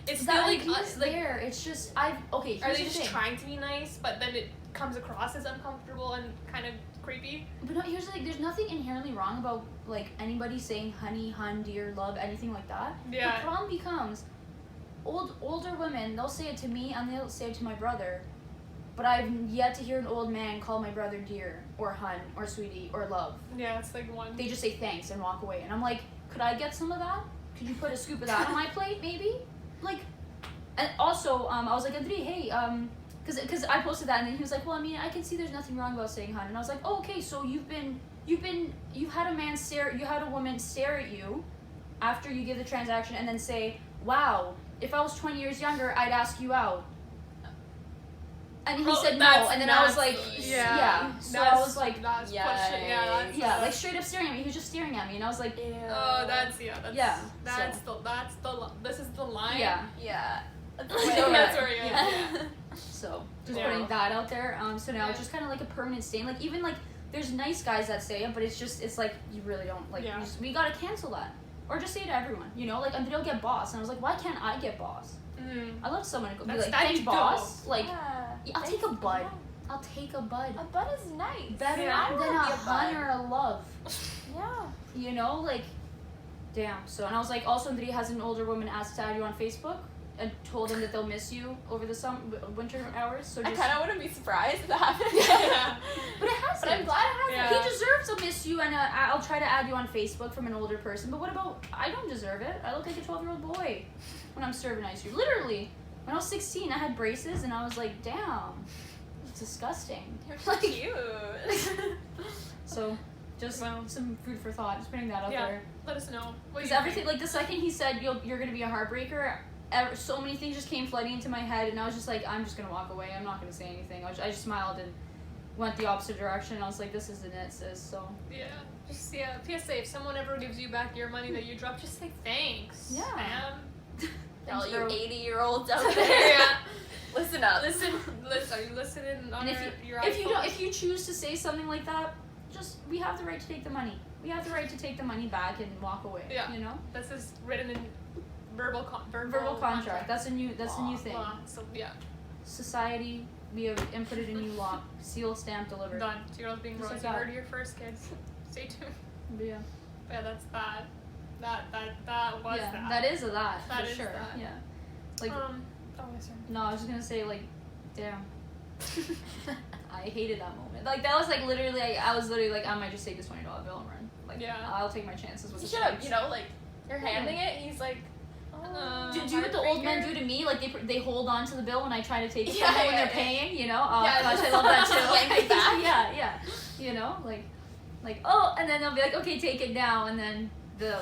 it's That still like idea's like, there. It's just okay. Here's are they the just thing. trying to be nice, but then it comes across as uncomfortable and kind of creepy? But no, here's the thing. There's nothing inherently wrong about like anybody saying honey, hun, dear, love, anything like that. Yeah. The problem becomes older women. They'll say it to me and they'll say it to my brother. But I've yet to hear an old man call my brother dear or hun or sweetie or love. Yeah, it's like one. They just say thanks and walk away. And I'm like, could I get some of that? Could you put a scoop of that on my plate, maybe? Like, and also, I was like, Andri, hey, because I posted that, and then he was like, well, I mean, I can see there's nothing wrong about saying hun. And I was like, oh, okay, so you've had a woman stare at you after you give the transaction and then say, wow, if I was 20 years younger, I'd ask you out. And he said no, and then I was like, yeah. So I was like, that's Yikes. pushing. Yeah, that's yeah, like straight up staring at me. He was just staring at me, and I was like, Ew. Oh, that's this is the line. yeah. Yeah. That's So way that's better. where you Yeah. So just Yeah. putting that out there. So now Yeah. it's just kind of like a permanent stain. Like even like there's nice guys that say it, but it's like you really don't like. Yeah. We gotta cancel that, or just say it to everyone. You know, like and they'll get boss, and I was like, why can't I get boss? Mm. I love someone to go be That's- like, that'd thanks be boss. Like Yeah. I'll take a bud. I'll take a bud. A bud is nice. Better Yeah. than a wanna be a hun bud. or a love. Yeah. You know, like, damn. So, and I was like, also, Nadia has an older woman asked to add you on Facebook and told them that they'll miss you over the winter hours. So I just, kind of wouldn't be surprised if that happened. Yeah. but it hasn't. But I'm glad it Yeah. hasn't. He deserves to miss you, and I'll try to add you on Facebook from an older person. But what about, I don't deserve it. I look like a 12-year-old boy when I'm serving ice cream. Literally, when I was 16, I had braces, and I was like, damn, it's disgusting. You're so cute. So, just Wow. some food for thought. Just putting that out Yeah. there. Let us know. What Because you everything, think. like the second he said you're gonna be a heartbreaker, so many things just came flooding into my head, and I was just like, I'm just gonna walk away. I'm not gonna say anything. I just smiled and went the opposite direction. I was like, this isn't it, sis. So Yeah. Just PSA. If someone ever gives you back your money that you dropped, just say thanks. Yeah. Ma'am. All Thanks, you bro. 80-year-olds out there. Yeah. Listen up. Listen. Are you listening on And your if you iPhone? don't, if you choose to say something like that, just we have the right to take the money. We have the right to take the money back and walk away. Yeah. You know, This is written in verbal contract. That's a new thing. Law. So yeah, Society, we have inputted a new law. Seal, stamp, delivered. done. 2 girls being Just bros. like You that. heard it here first, kids. Stay tuned. But yeah. Yeah, that's that. That was yeah, that. that is a that That for is sure. that. Yeah. Like Oh, my turn. no, I was just gonna say like, damn. I hated that moment. Like that was like literally. Like, I was literally like, I might just take this $20 bill and run. Like Yeah. I'll take my chances with You the should have, stripes. you know, like, you're handing it, he's like, Do what the old men do to me? Like they hold on to the bill when I try to take it Yeah, from them when yeah, they're yeah. paying. You know? Oh Yeah, gosh, I just love that too. yank it back. yeah. You know, like oh, and then they'll be like, okay, take it now, and then they'll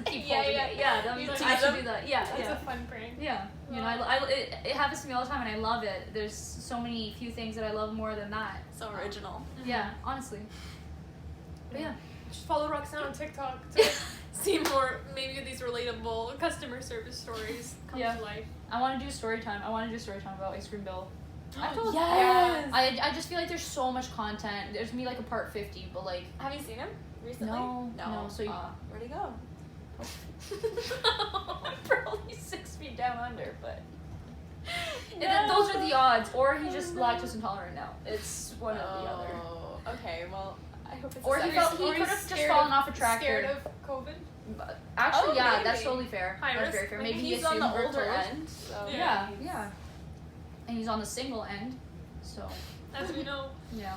keep Yeah, holding yeah. it. Yeah, they'll be You like, tease I should them? do that. Yeah, That's yeah. a fun prank. Yeah, you know, it happens to me all the time, and I love it. There's so many few things that I love more than that. so original. Yeah, honestly. But yeah, Just follow Roxanne on TikTok to see more maybe of these relatable customer service stories come Yeah. to life. I want to do a story time. I want to do a story time about Ice Cream Bill. I told Yes. I just feel like there's so much content. There's gonna be like a part 50, but like Have you seen him recently? No, so you- where'd he go? probably 6 feet down under, but and then those are the odds. Or he's just lactose intolerant now. It's one or the other. Oh, okay. Well, I hope it's. Or a he second. could have just fallen off a tractor. Scared of COVID? But actually, Oh, yeah, maybe. that's totally fair. High That's risk. very fair. Maybe Maybe he He's on the assumed we're older told. end, so Yeah, he's- yeah. And he's on the single end, so As we know. yeah.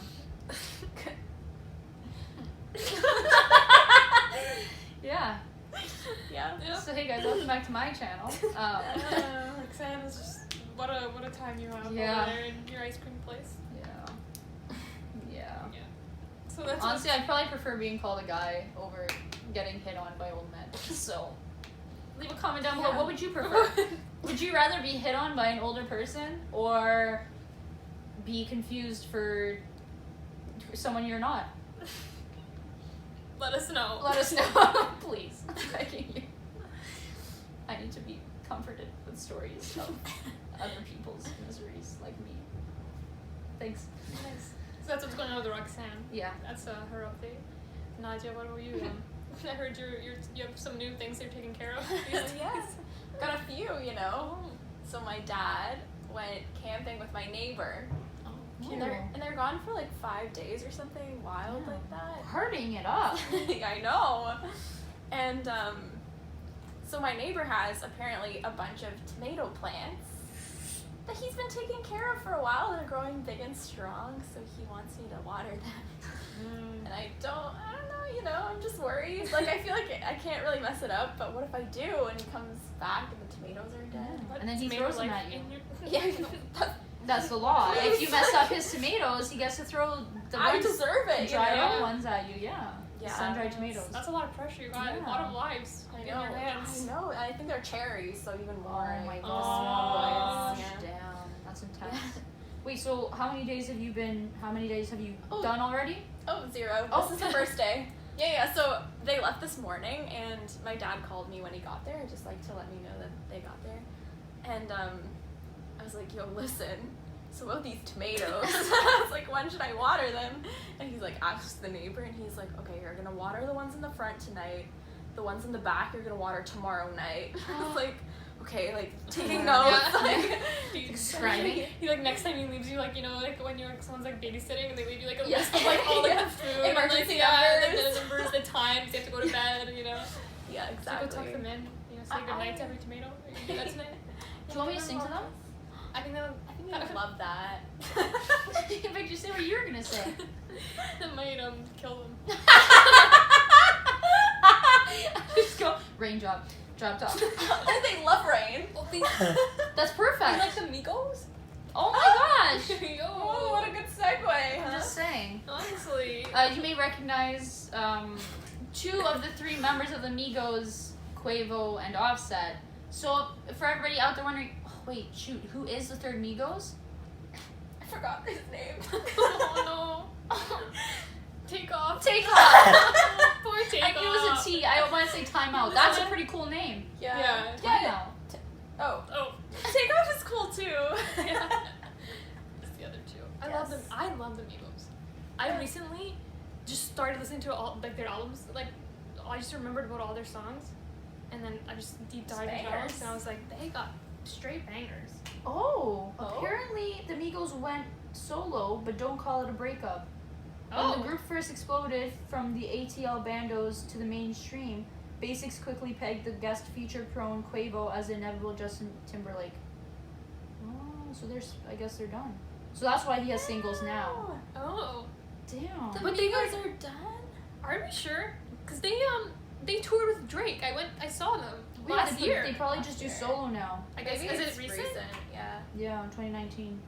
Yeah. Yeah. Yeah. So hey guys, welcome back to my channel. Roxanne is just what a time you have Yeah. over there in your ice cream place. Yeah. Yeah. Yeah. So that's Honestly, I'd probably prefer being called a guy over getting hit on by old men. So, leave a comment down below. Yeah. What would you prefer? Would you rather be hit on by an older person or be confused for someone you're not? let us know. Let us know, please. I'm begging you. I need to be comforted with stories of other people's miseries like me. Thanks. Nice. So that's what's going on with Roxanne. Yeah. That's her update. Nadia, what about you? I heard you have some new things you're taking care of. Yes. Got a few, you know. So my dad went camping with my neighbor. And they're gone for like 5 days or something wild Yeah. like that. Hurting it up. I know. And so my neighbor has apparently a bunch of tomato plants that he's been taking care of for a while. They're growing big and strong, so he wants me to water them. And I don't know, you know, I'm just worried. Like, I feel like I can't really mess it up, but what if I do and he comes back and the tomatoes are dead? What And then he tomato throws them life at you. in your- Yeah, That's the law. If you mess up his tomatoes, he gets to throw the I ones, deserve it, you dried know? up ones at you. Yeah. Yeah. Sun-dried tomatoes. That's a lot of pressure. You got a lot of lives I in know. your hands. I know. And I think they're cherries, so even more. Oh my like, the gosh. small ones. Damn, Yeah. that's intense. Wait, so how many days have you Oh. done already? Oh, 0. Oh. This is the first day. Yeah. So they left this morning, and my dad called me when he got there, just like to let me know that they got there. And I was like, "Yo, listen. So about these tomatoes." I was like, "When should I water them?" And he's like, "Ask the neighbor." And he's like, "Okay, you're gonna water the ones in the front tonight. The ones in the back you're gonna water tomorrow night." I was like, "Okay," like taking notes. Yeah. Like, Scribing. He like next time he leaves you like, you know, like when you're someone's like babysitting and they leave you like a Yeah. list of like all like Yeah. the food and like Emergency the numbers. numbers, the times you have to go to bed, you know. yeah, So exactly. go tuck them in, you know, say good night to every tomato. You do that tonight. Do you want me to sing to them? I think that I would love that. But you say what you were gonna say. that might kill them. Just go raindrop, drop top. They love rain. That's perfect. You like the Migos? Oh my gosh. Oh, what a good segue, I'm huh? just saying. Honestly. You may recognize 2 of the 3 members of the Migos, Quavo and Offset. So for everybody out there wondering, oh, wait, shoot, who is the third Migos? I forgot his name. Oh no. Take off. Take off. Poor I Take knew it was a Off. T. I want to say timeout. That's a pretty cool name. Yeah. Timeout. Oh. Oh. Takeoff is cool too. Yeah. It's the other two. I love them. I love the Migos. I recently just started listening to all like their albums. Like I just remembered about all their songs, and then I just deep dived into Bangers. albums, and I was like, they got straight bangers. Oh, Oh. apparently the Migos went solo, but don't call it a breakup. Oh. When the group first exploded from the ATL bandos to the mainstream, Basics quickly pegged the guest feature-prone Quavo as the inevitable Justin Timberlake. Oh, so I guess they're done. So that's why he has singles now. Oh. Damn. The But they Migos are done? Are we sure? Cause they toured with Drake. I saw them Yeah, last they year. They probably just do solo now. I guess Maybe is it's it recent? Yeah. Yeah, in 2019.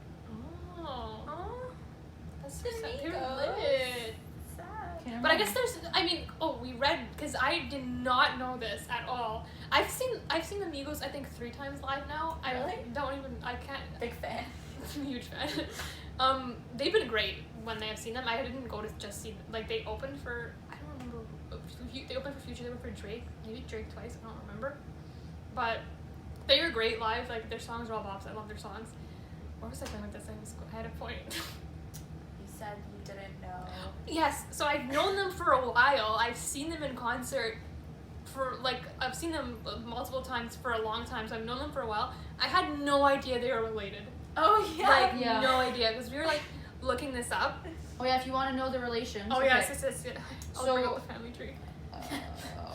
Oh. Oh, That's The so sad. They're Migos. lit. sad. Can't But I remember. guess we read, because I did not know this at all. I've seen the Migos I think 3 times live now. Really? I can't. Big fan. I'm a huge fan. They've been great when I have seen them. I didn't go to just see them. Like they opened for, I don't remember. They opened for Future. They opened for Drake. Maybe Drake twice. I don't remember. But they were great live. Like their songs are all bops. I love their songs. Where was I going with this? I had a point. You said you didn't know. Yes, so I've known them for a while. I've seen them in concert I've seen them multiple times for a long time, so I've known them for a while. I had no idea they were related. Oh yeah. Like, Yeah. no idea, because we were like looking this up. Oh yeah, if you want to know the relations. Oh, okay. yes. I'll So- bring up the family tree.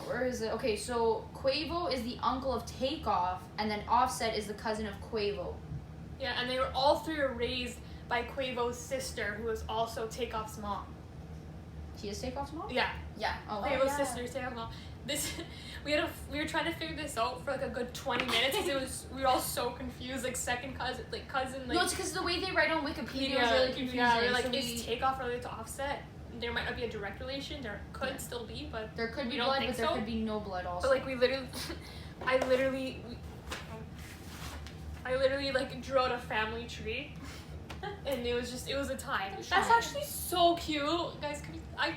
Where is it? Okay, so Quavo is the uncle of Takeoff, and then Offset is the cousin of Quavo. Yeah, and they were all 3 were raised by Quavo's sister, who was also Takeoff's mom. He is Takeoff's mom? Yeah, Yeah. Oh, Quavo's yeah. sister is Takeoff's mom. This we were trying to figure this out for like a good 20 minutes because we were all so confused, like second cousin, like No, it's because the way they write on Wikipedia is yeah, really confusing. Yeah, we're like, so is Takeoff related to Offset? There might not be a direct relation. There could still be, but there could be we don't blood, think but there so. could be no blood also. But like we literally, I literally like drew out a family tree, and it was a time. That's actually so cute, guys. I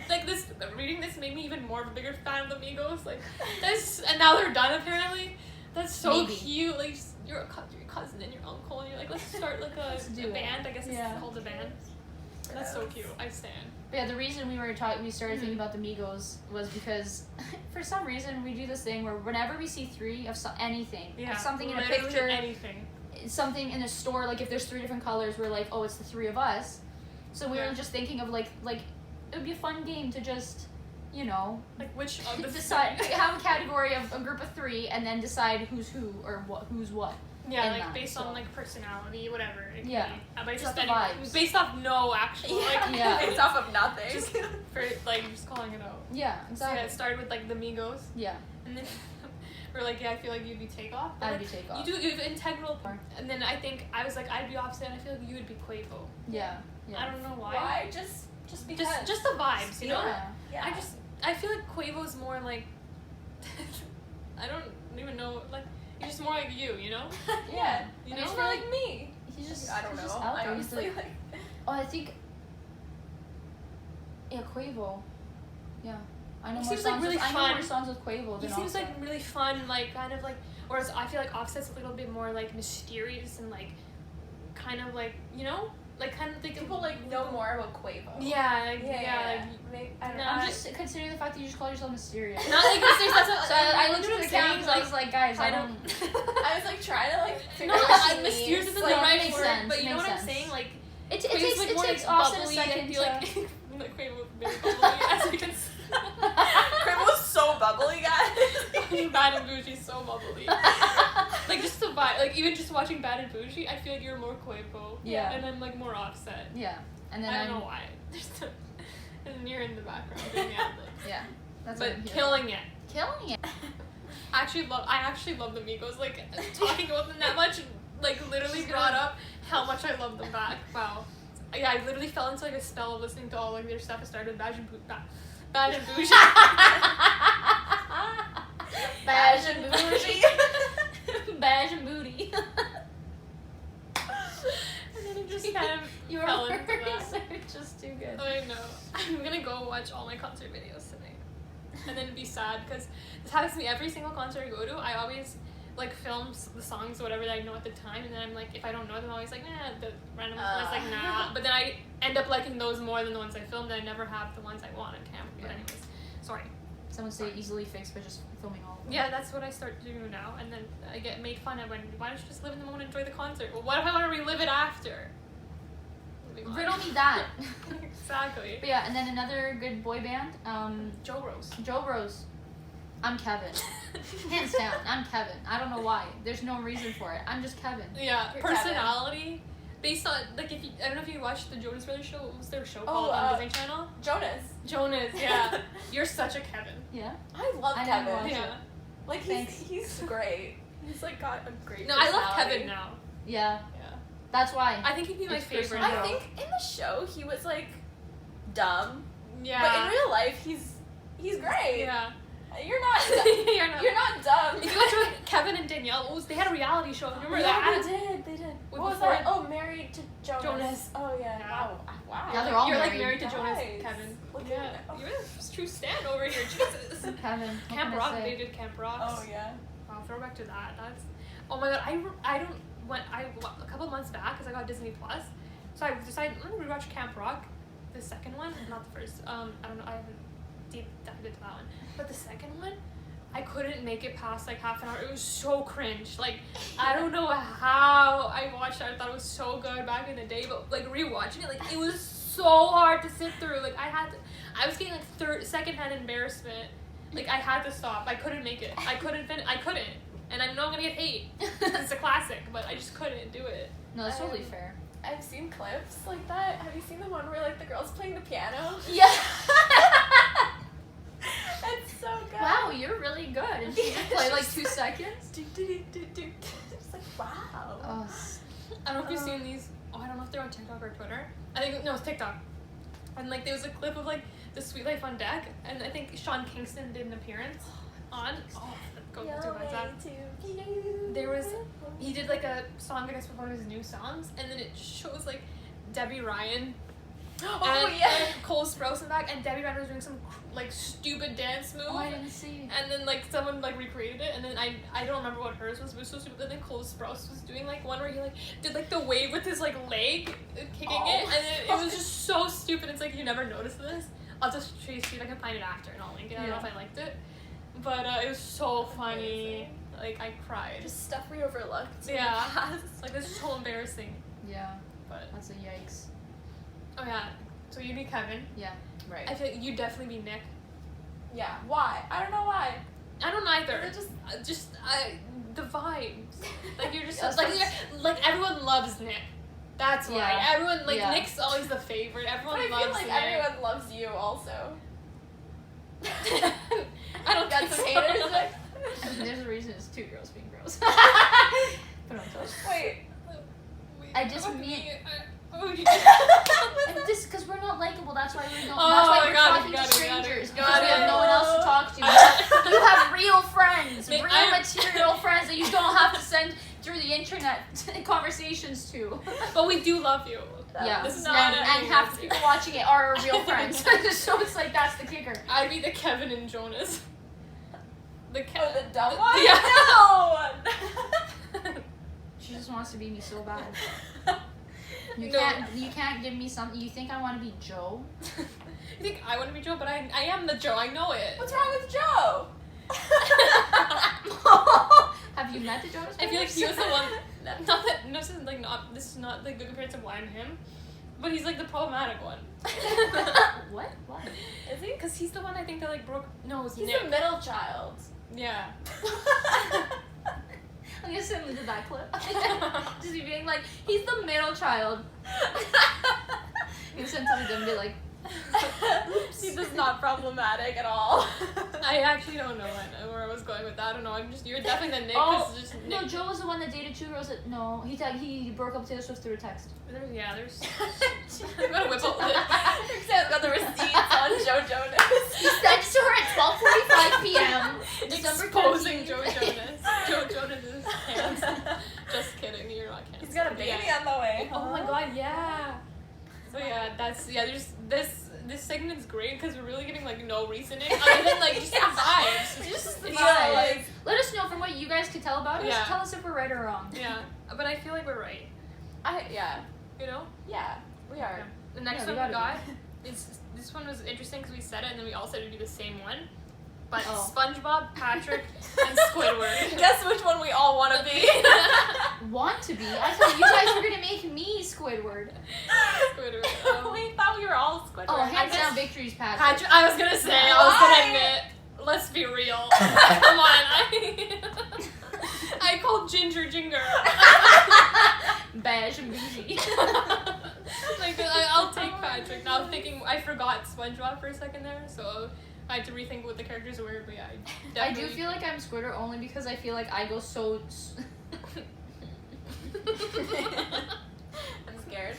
like this. Reading this made me even more of a bigger fan of the Migos. Like this, and now they're done apparently. That's so Maybe. cute. Like your cousin and your uncle, and you're like, let's start like Let's do a it. band. I guess it's Yeah. called a band. That's so cute. I stand. But yeah, the reason we started thinking about the Migos was because for some reason we do this thing where whenever we see 3 of anything, Yeah, of something in a literally picture, anything. something in a store, like if there's 3 different colors, we're like, oh, it's the 3 of us. So we Yeah. were just thinking of like it would be a fun game to just, you know, Like which of the decide have a category of a group of 3 and then decide who's who or who's what. Yeah, in like that, based so. on like personality, whatever. It could Yeah. be. Based Just off the any- vibes. Based off no actual like Yeah. Based off of nothing. just for like just calling it out. Yeah, So yeah, exactly. it started with like the Migos, Yeah, and then we're like, yeah, I feel like you'd be Takeoff. But, I'd like, be Takeoff. You have integral, and then I think I was like, I'd be Offset, and I feel like you would be Quavo. yeah. I don't know why. Why? Just because. Just the vibes, you know. Yeah. I feel like Quavo's more like I don't even know, like he's just more like you know. Yeah. You I mean, know? it's More like me. He's just I don't he's know. just out I there. He's honestly like, like. oh, I think. Yeah, Quavo. Yeah, I know He more seems, like, songs. really I know fun. more songs with Quavo He than seems Offset. like really fun, like kind of like. Whereas I feel like Offset's a little bit more like mysterious and like, kind of like you know, like kind of like People like know more about Quavo. Yeah, like, Yeah. like Maybe, I don't know. I'm just considering the fact that you just call yourself mysterious. not like mysterious. That's what, So I looked what at the it sounds names. I was like, guys, I don't. I was like trying to like figure No, out what she mysterious means. isn't Like, the right makes word, sense, but you know makes what I'm sense. saying, like. It Quavo's, takes more, Offset a bubbly, I second feel to. like Quavo very bubbly, as you can see. Quavo's so bubbly, guys. Bad and Bougie is so bubbly. Like just the vibe, like even just watching Bad and Bougie, I feel like you're more Quavo. Yeah. And I'm like more Offset. Yeah, and then I don't know why. And you're in the background doing the ad-libs. Yeah, that's what But I'm hearing. killing it. Killing it. I actually love the Migos. Like talking about them that much, like literally brought up how much I love them back. Wow. Yeah, I literally fell into like a spell of listening to all like their stuff. It started with Bad and Bougie. Bad and bougie. Bash and booty. And then it just kind of Your fell words into that. are just too good. I know. I'm gonna go watch all my concert videos tonight. And then be sad because this happens to me every single concert I go to. I always like film the songs or whatever that I know at the time, and then I'm like, if I don't know them, I'm always like, nah, the random ones, like, nah. But then I end up liking those more than the ones I filmed, and I never have the ones I want on camera. But anyways, sorry. Someone say easily fixed by just filming all of them. Yeah, that's what I start to do now, and then I get made fun of when, why don't you just live in the moment and enjoy the concert? Well, what if I want to relive it after? Moving on. Riddle me that. Exactly. But yeah, and then another good boy band, Joe Rose. Joe Bros. I'm Kevin. Hands down, I'm Kevin. I don't know why. There's no reason for it. I'm just Kevin. Yeah, You're personality. Based on, like, if you, I don't know if you watched the Jonas Brothers show. What was their show Oh, called on Disney Channel? Jonas. Jonas, yeah. You're such a Kevin. Yeah? I love I didn't Kevin. watch Yeah. Like Thanks. he's great. He's like got a great. No, I love personality. Kevin now. Yeah. Yeah. That's why. I think he'd be my It's favorite. personal. I think in the show he was like dumb, Yeah. but in real life he's great. Yeah. You're not. You're not. You're not dumb. If you watch like Kevin and Danielle, they had a reality show. Remember that? They did. With What was before- that? Oh, Married to Jonas. Jonas. Oh yeah. Yeah. Wow. Yeah, they're all You're like married. married to Jonas, Guys, Kevin. look at Yeah. it. Oh. You're a true stand over here. Jesus. Kevin. What Camp can I Rock. say? They did Camp Rocks. Oh yeah. Wow, throwback to that. That's. Oh my god, a couple months back because I got Disney Plus, so I decided I'm gonna rewatch Camp Rock, the second one, not the first. I don't know, I haven't deep dived into that one, but the second one, I couldn't make it past like half an hour. It was so cringe. Like I don't know how I watched it. I thought it was so good back in the day, but like rewatching it, like it was so hard to sit through. Like I was getting like secondhand embarrassment. Like I had to stop. I couldn't make it. I couldn't. And I know I'm gonna get hate. It's a classic, but I just couldn't do it. No, that's totally fair. I've seen clips like that. Have you seen the one where like the girl's playing the piano? Yeah. It's so good. Wow, you're really good. And she just played like 2 seconds. It's like wow. Oh, I don't know if you've seen these. Oh, I don't know if they're on TikTok or Twitter. I think no, it's TikTok. And like there was a clip of like the Sweet Life on Deck, and I think Sean Kingston did an appearance on. Oh, go to that. He did like a song, I guess, with one of his new songs, and then it shows like Debbie Ryan and Cole Sprouse in the back, and Debbie Ryan was doing some like stupid dance move. oh, I didn't see. And then like someone like recreated it, and then I don't remember what hers was, but it was so stupid. And then Cole Sprouse was doing like one where he like did like the wave with his like leg, kicking it, and then it was just so stupid. It's like you never noticed this. I'll just see if I can find it after, and I'll link it. I don't know if I liked it, but it was so funny. Like I cried. Just stuff we overlooked. Yeah, like this is so embarrassing. Yeah, But that's a yikes. oh yeah, so you'd be Kevin. Yeah. Right. I feel like you'd definitely be Nick. Yeah. Why? I don't know why. I don't either. Is it Just the vibes. Like you're just Yes, like that's- like everyone loves Nick. That's why Yeah. everyone like Yeah. Nick's always the favorite. But Everyone I loves feel like Nick. everyone loves you also. I don't Got think some so. haters. Like, I mean, there's a reason it's 2 girls being bros. But don't tell us. wait. I just Fuck mean- me. Oh, you And just because we're not likable, that's why we don't. Oh, that's why I we're got it, talking got to it, got it. strangers Got because we have it. no one else to talk to. You have real friends, Nick, real I'm- material friends that you don't have to send through the internet conversations to. But we do love you. Yeah, This is and, not and half the people watching it are our real friends. So it's like that's the kicker. I'd be the Kevin and Jonas. The Oh, the dumb one? Yeah. No! She just wants to be me so bad. You No. can't give me something. You think I want to be Joe? You think I want to be Joe, but I am the Joe. I know it. What's wrong with Joe? Have you met the Jonas I feel like Brothers? he was the one. Not that no, this is like not. This is not like good comparison of why I'm him, but he's like the problematic one. What? What? Is he? Because he's the one I think that like broke. No, it's He's Nick. the middle child. Yeah. I'm gonna send him to that clip. Just be being like, he's the middle child. You send something to him and be like, He's just not problematic at all. I actually don't know where I was going with that. I don't know. You're definitely the Nick. 'cause oh, just Nick. no, Joe was the one that dated 2 girls that, no, he broke up with Taylor Swift through a text. There's. I'm gonna whip out the. Roxanne's got the receipts on Joe Jonas. He sent it to her at 12:45 p.m. December Exposing 13th. Joe Jonas. Jonas's hands. Just kidding, you're not cancer. He's got a baby Yeah. on the way. Oh my god, yeah. So yeah, there's this segment's great because we're really getting like no reasoning other than like just the vibes. Just the Yeah, vibes. Let us know from what you guys could tell about us. Yeah. Tell us if we're right or wrong. Yeah, but I feel like we're right. Yeah, You know. we are. The next Yeah, we one we gotta got is this one was interesting because we said it and then we all said it'd be the same one. But Oh. SpongeBob, Patrick, and Squidward. Guess which one we all want to be. Want to be? I thought you guys were gonna make me Squidward. Squidward. We thought we were all Squidward. Oh, I hands guess- down, victory's Patrick. Patrick, I was gonna say, I was gonna admit. Let's be real. Come on, I called Ginger Jinger. Beige and bougie. Like I'll take Patrick. Now I'm thinking I forgot SpongeBob for a second there, so I had to rethink what the characters were. But yeah, I do definitely. feel like I'm Squidward only because I feel like I go so. I'm scared.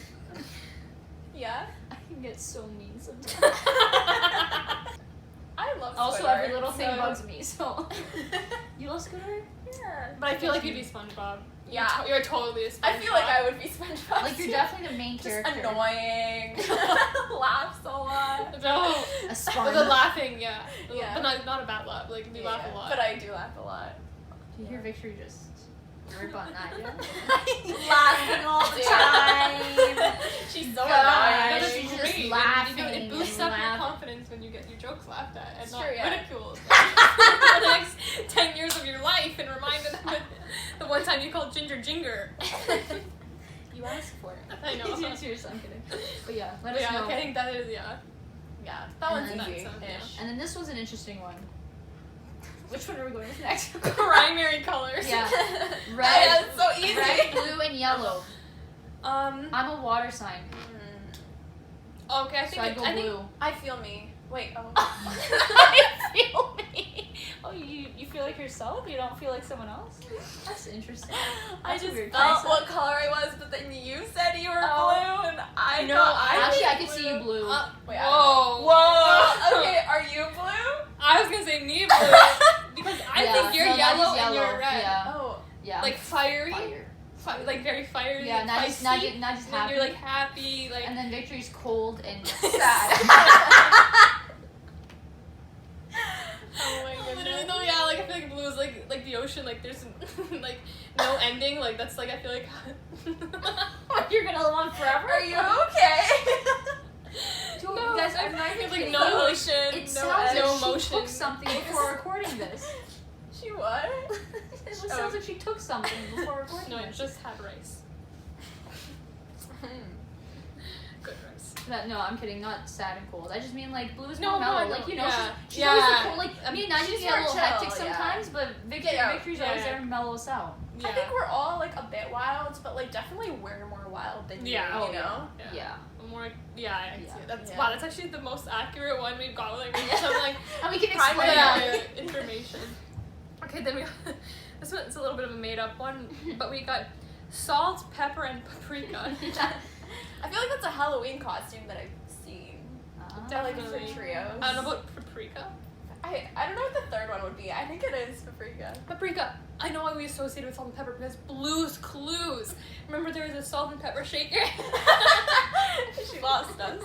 Yeah. I can get so mean sometimes. I love Also, Squidward, every little thing so- bugs me. So. You love Squidward? Yeah. But I feel like you'd be SpongeBob. Yeah. You're totally a SpongeBob. I feel like I would be SpongeBob. Like you're too. definitely the main just character. annoying. Laughs a lot. No. A But sponge. the laughing, yeah. Yeah. But not a bad laugh. Like you laugh a lot. But I do laugh a lot. You hear Victory just rip on Nadia? Laughing all the time. She's so God. That's She's annoying. just great. laughing It boosts and up your laughing. confidence when you get your jokes laughed at and It's not true, yeah. ridiculed for the next 10 years of your life and reminded of the one time you called Ginger Jinger. You asked for it. I know. Seriously, I'm kidding. But yeah, let But us yeah, know. okay, I think that is, yeah. Yeah, that And one's then easy-ish. that's- And then this was an interesting one. Which one are we going with next? Primary colors. Yeah. Yeah, Red, it's so easy. red, blue, and yellow. I'm I'm a water sign, okay, I think so I go blue. I feel me. Wait, oh. I feel me. Oh, you feel like yourself? You don't feel like someone else? That's interesting. I That's a just weird felt concept. what color I was, but then you said you were Oh. blue, and I No, thought Actually, I was could see you blue. Wait, I Whoa. Whoa. Okay, are you blue? I was gonna say me blue because I Yeah, think you're no, yellow, Nadia's and you're red. Yeah. Oh. Yeah. Like fiery, fire. like very fiery. Yeah, and Nadia's, feisty. Nadia's When happy. you're like happy, like And then Victory's cold and Sad. oh my goodness. Literally though, yeah, like I feel like blue is like the ocean, like there's like no ending, like that's like I feel like You're gonna live on forever? Are you okay? Dude, no, guys, I I'm not even feel like kidding. no emotion, It no, sounds no like she emotion. took something before recording this. She what? It sounds like she took something before recording No, it this. just had rice. Good rice. No, I'm kidding. Not sad and cold. I just mean like blue is No, more no, mellow. I know. Like you know, Yeah. she's always Yeah. the cold. Like me and Nadia She's get a little more hectic chill, yeah. sometimes, but Yeah, Victory's yeah. always there to mellow us out. Yeah. I think we're all like a bit wild, but like definitely we're more wild than you. Yeah. You know. Yeah. More, yeah, I see Yeah. it. That's Yeah. wow. That's actually the most accurate one we've got. Like Yeah. some like And we can explain primary it. information. Okay, then we this one's a little bit of a made up one, but we got salt, pepper, and paprika. I feel like that's a Halloween costume that I've seen. I like Definitely. for trios. I don't know about paprika. I don't know what the third one would be. I think it is paprika. Paprika. I know why we associate it with salt and pepper because Blue's Clues. Remember there was a salt and pepper shaker? She lost us.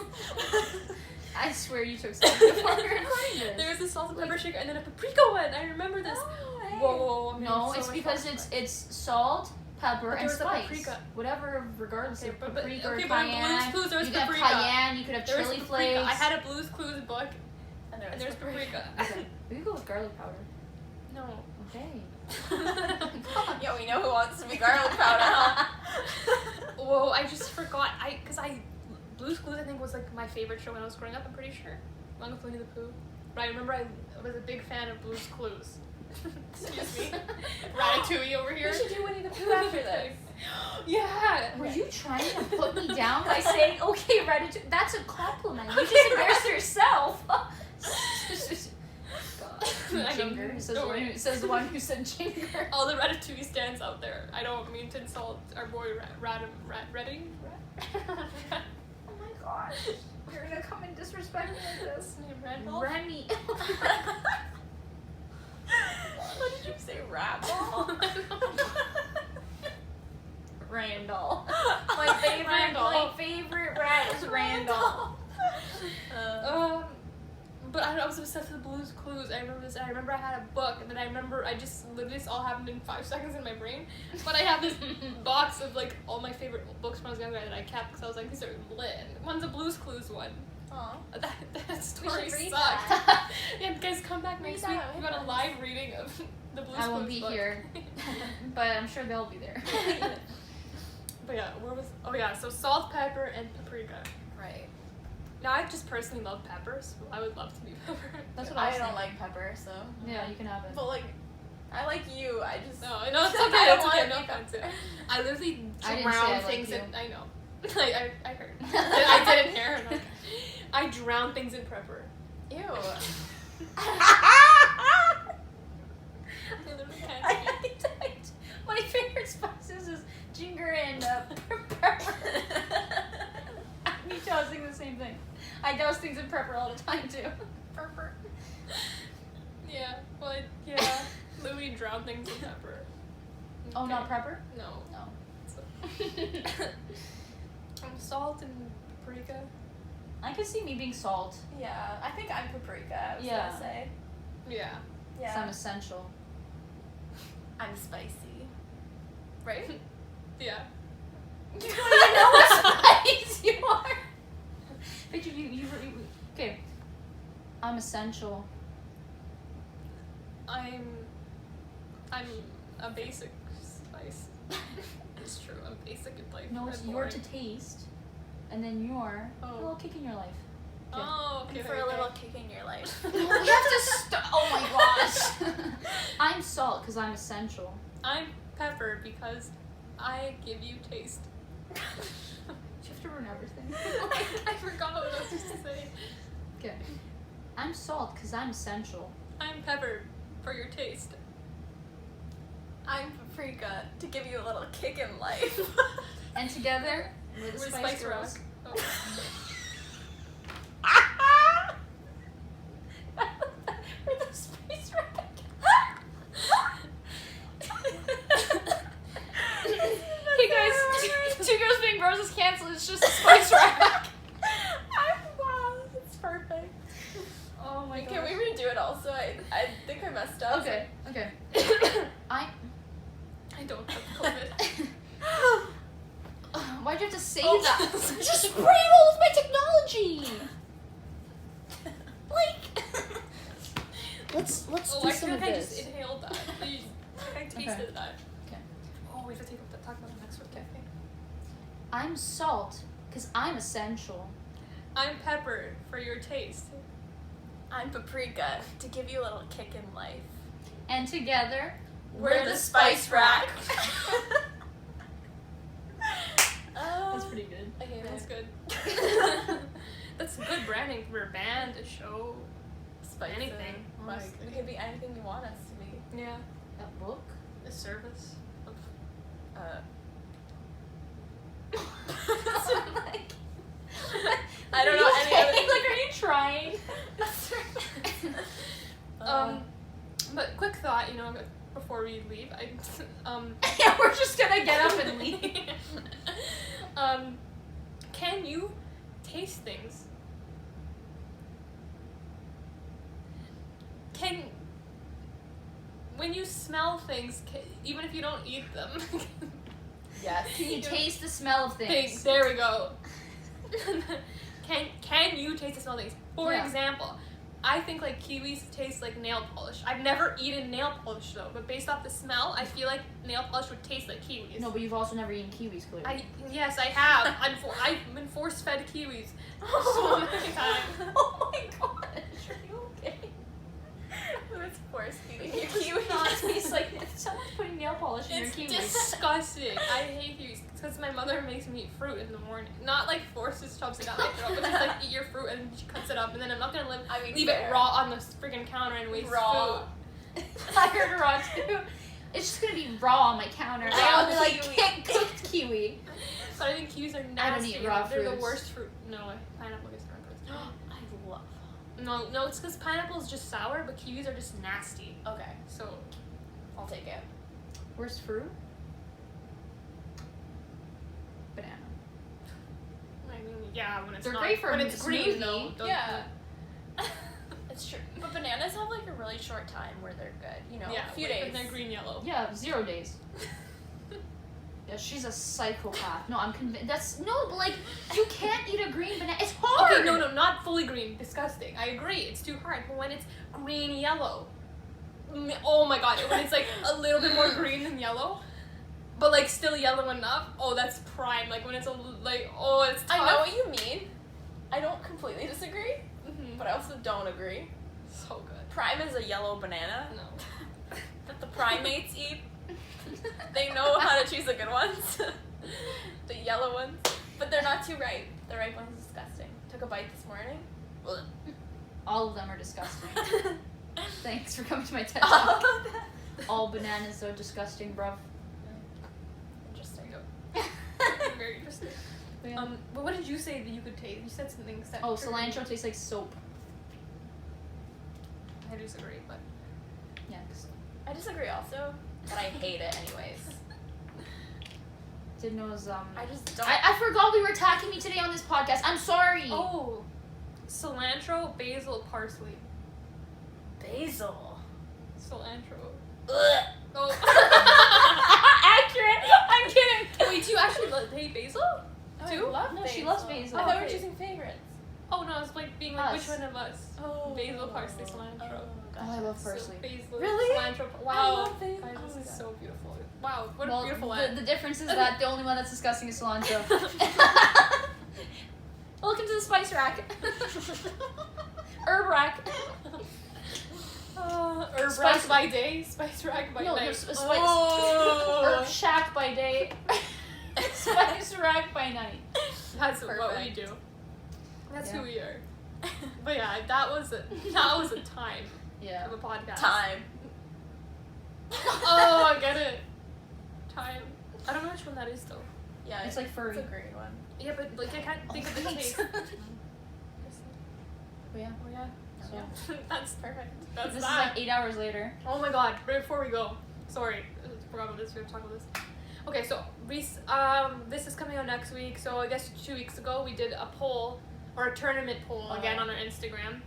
I swear you took something before we were recording this. There was a salt and pepper shaker and then a paprika one. I remember this. Oh, Whoa, whoa, whoa. I'm No, getting so it's much because flashbacks. it's salt, pepper, But there and was a spice. paprika. Whatever, regardless Okay, of but- paprika or okay, but in Blue's cayenne. Clues there was You could have paprika. cayenne. You could have There was chili paprika. flakes. I had a Blue's Clues book And and there's paprika. Okay, we could go with garlic powder. No. Okay. Yo, we know who wants to be garlic powder, huh? Whoa, I just forgot. Blue's Clues I think was like my favorite show when I was growing up, I'm pretty sure. Along with Winnie the Pooh. Right, remember I was a big fan of Blue's Clues. Excuse me. Ratatouille over here. We should do Winnie the Pooh after this. Yeah. Were you trying to put me down by saying, okay, Ratatouille? That's a compliment. You just embarrassed yourself. Jinger, says the one who says the one who said Jinger. All the Ratatouille stands out there. I don't mean to insult our boy Redding. Oh my gosh. You're gonna come and disrespect me like this. Randolph? Remy. What did you say, rat ball? Randall. My favorite rat is Randall. But I was obsessed with Blue's Clues. I remember I had a book, and then I just literally this all happened in 5 seconds in my brain. But I have this box of like all my favorite books when I was younger that I kept because I was like, these are lit. One's a Blue's Clues one. Aw. That story read sucked. that. Yeah, guys, come back next Read week. that. We got a live reading of the Blue's Clues I won't be book. here, but I'm sure they'll be there. But yeah, so salt, pepper, and paprika. Right. Now I just personally love peppers. So I would love to be pepper. That's what I I was don't thinking. like pepper, so. Yeah, you can have it. But like, I like you. I just. No, it's okay. I don't It's wanna okay. No be offense. pepper. I literally I didn't say I drown like things you. in. I know. I heard. I didn't hear. Okay. I drown things in pepper. Ew. I literally can't. My favorite spices is ginger and pepper. Me too, I was thinking the same thing. I douse things in pepper all the time too. Pepper. Yeah. Well, yeah. Literally drown things in pepper. Oh, Okay. not pepper? No. No. Salt and paprika. I could see me being salt. Yeah, I think I'm paprika. I was Yeah. gonna say. Yeah. Yeah. Some essential. I'm spicy. Right? Yeah. You don't even know what spice you are. But you okay. I'm essential. I'm a basic spice. It's true. I'm basic in life. No, it's I'm your boring. to taste, and then your Oh. little kick in your life. Oh, okay. For a little kick in your life. No, you have to stop. Oh my gosh. I'm salt because I'm essential. I'm pepper because I give you taste. You have to ruin everything. I forgot what I was supposed to say. Okay. I'm salt because I'm essential. I'm pepper for your taste. I'm paprika to give you a little kick in life. And together, we're the We're Spice Spice Girls. Rock. Oh. We're the Spice Rock. Hey guys, 2GirlsBeingBros is canceled. It's just a Spice Rack. Wow, that's perfect. Oh my Can we redo it also? I think I messed up. Okay. Okay. I. I don't have COVID. Why'd you have to say Oh. that? Just spray roll with my technology. Like. Let's Oh, do I some feel of like I this. just inhaled that. I tasted that. Okay. Oh, we have to talk about the next one. Okay. I'm salt because I'm essential. I'm pepper for your taste. I'm paprika to give you a little kick in life. And together, We're the Spice Rack. That's pretty good. Okay, That's good. That's good branding for a band, a show. Spice Anything, honestly. It could be anything you want us to be. Yeah. A book. A service. Of I don't know any other. Like, are you trying? But quick thought, before we leave, Yeah, we're just gonna get up and leave. Can you taste things? When you smell things, even if you don't eat them, Yes. Can you taste the smell of things? there we go. Can you taste the smell of things? For Yeah. example, I think like kiwis taste like nail polish. I've never eaten nail polish though, but based off the smell, I feel like nail polish would taste like kiwis. No, but you've also never eaten kiwis, clearly. Yes, I have. I've been force fed kiwis so many times. Oh my gosh, are you okay? Who's force feeding you It does kiwi? not taste like someone's putting nail polish in your It's kiwis. disgusting. I hate kiwis because my mother makes me eat fruit in the morning. Not like forces shoves it down my throat, but just like eat your fruit and she cuts it up, and then I'm not gonna leave it raw on the freaking counter and waste Raw. food. I heard raw too. It's just gonna be raw on my counter. I Raw only like kiwi. cooked kiwi. But I think kiwis are I don't nasty. eat raw They're the fruits. worst fruit. No, pineapple is not good. I love. No, it's because pineapple is just sour, but kiwis are just nasty. Okay. So I'll take it. Worst fruit? Banana. I mean, yeah, when it's They're not, great for when it's green smoothie. though. don't- Yeah. It's true. But bananas have like a really short time where they're good. You know, Yeah, a few like, days. when they're green yellow. Yeah, 0 days. Yeah, she's a psychopath. No, I'm convinced. But like, you can't eat a green banana. It's hard. Okay, no, not fully green. Disgusting. I agree. It's too hard. But when it's green yellow, oh my god, when it's like a little bit more green than yellow, but like still yellow enough. Oh, that's prime. Like when it's it's tough. I know what you mean. I don't completely disagree, Mhm. but I also don't agree. So good. Prime is a yellow banana No. that the primates eat. They know how to choose the good ones. The yellow ones. But they're not too ripe. The ripe one's disgusting. Took a bite this morning. All of them are disgusting. Thanks for coming to my TED Talk. All bananas are disgusting, bruv. Interesting. Very interesting. Yeah. But what did you say that you could taste? You said something. Oh, cilantro tastes like soap. I disagree, but Yeah. 'Cause I disagree also, but I hate it anyways. didn't know it was I just don't. I forgot we were attacking me today on this podcast. I'm sorry. oh, cilantro, basil, parsley. Basil. Cilantro. Ugh. Oh. Accurate. I'm kidding. Wait, do you actually hate basil? Oh, Two? I love No, basil. she loves basil. I thought we were Okay. choosing favorites. Oh no, it's like being like, Us. which one of us? Oh. Basil, parsley, cilantro. Oh, Oh, I love So parsley. basil, Really? cilantro. I Wow. love basil. Guys, Oh this my is God. so beautiful. Wow, what Well, a beautiful the end. difference is that the only one that's disgusting is cilantro. Welcome to the spice rack. Herb rack. Herb Spice- rack by day, spice rack by No, night. there's a spice. Oh. Herb shack by day. Spice rack by night. That's what we Perfect. do. That's Yeah. who we are. But yeah, that was a time Yeah. of a podcast. Time. Oh, I get it. Time. I don't know which one that is though. Yeah, It's like furry. It's a green one. Yeah, but like I can't think of the thanks. taste. Oh, yeah. Oh yeah. So That's Perfect. that's this that. is like 8 hours later. Oh my god, right before we go. Sorry, I forgot about this, we have to talk about this. Okay, so this is coming out next week, so I guess 2 weeks ago we did a poll, or a tournament poll again on our Instagram.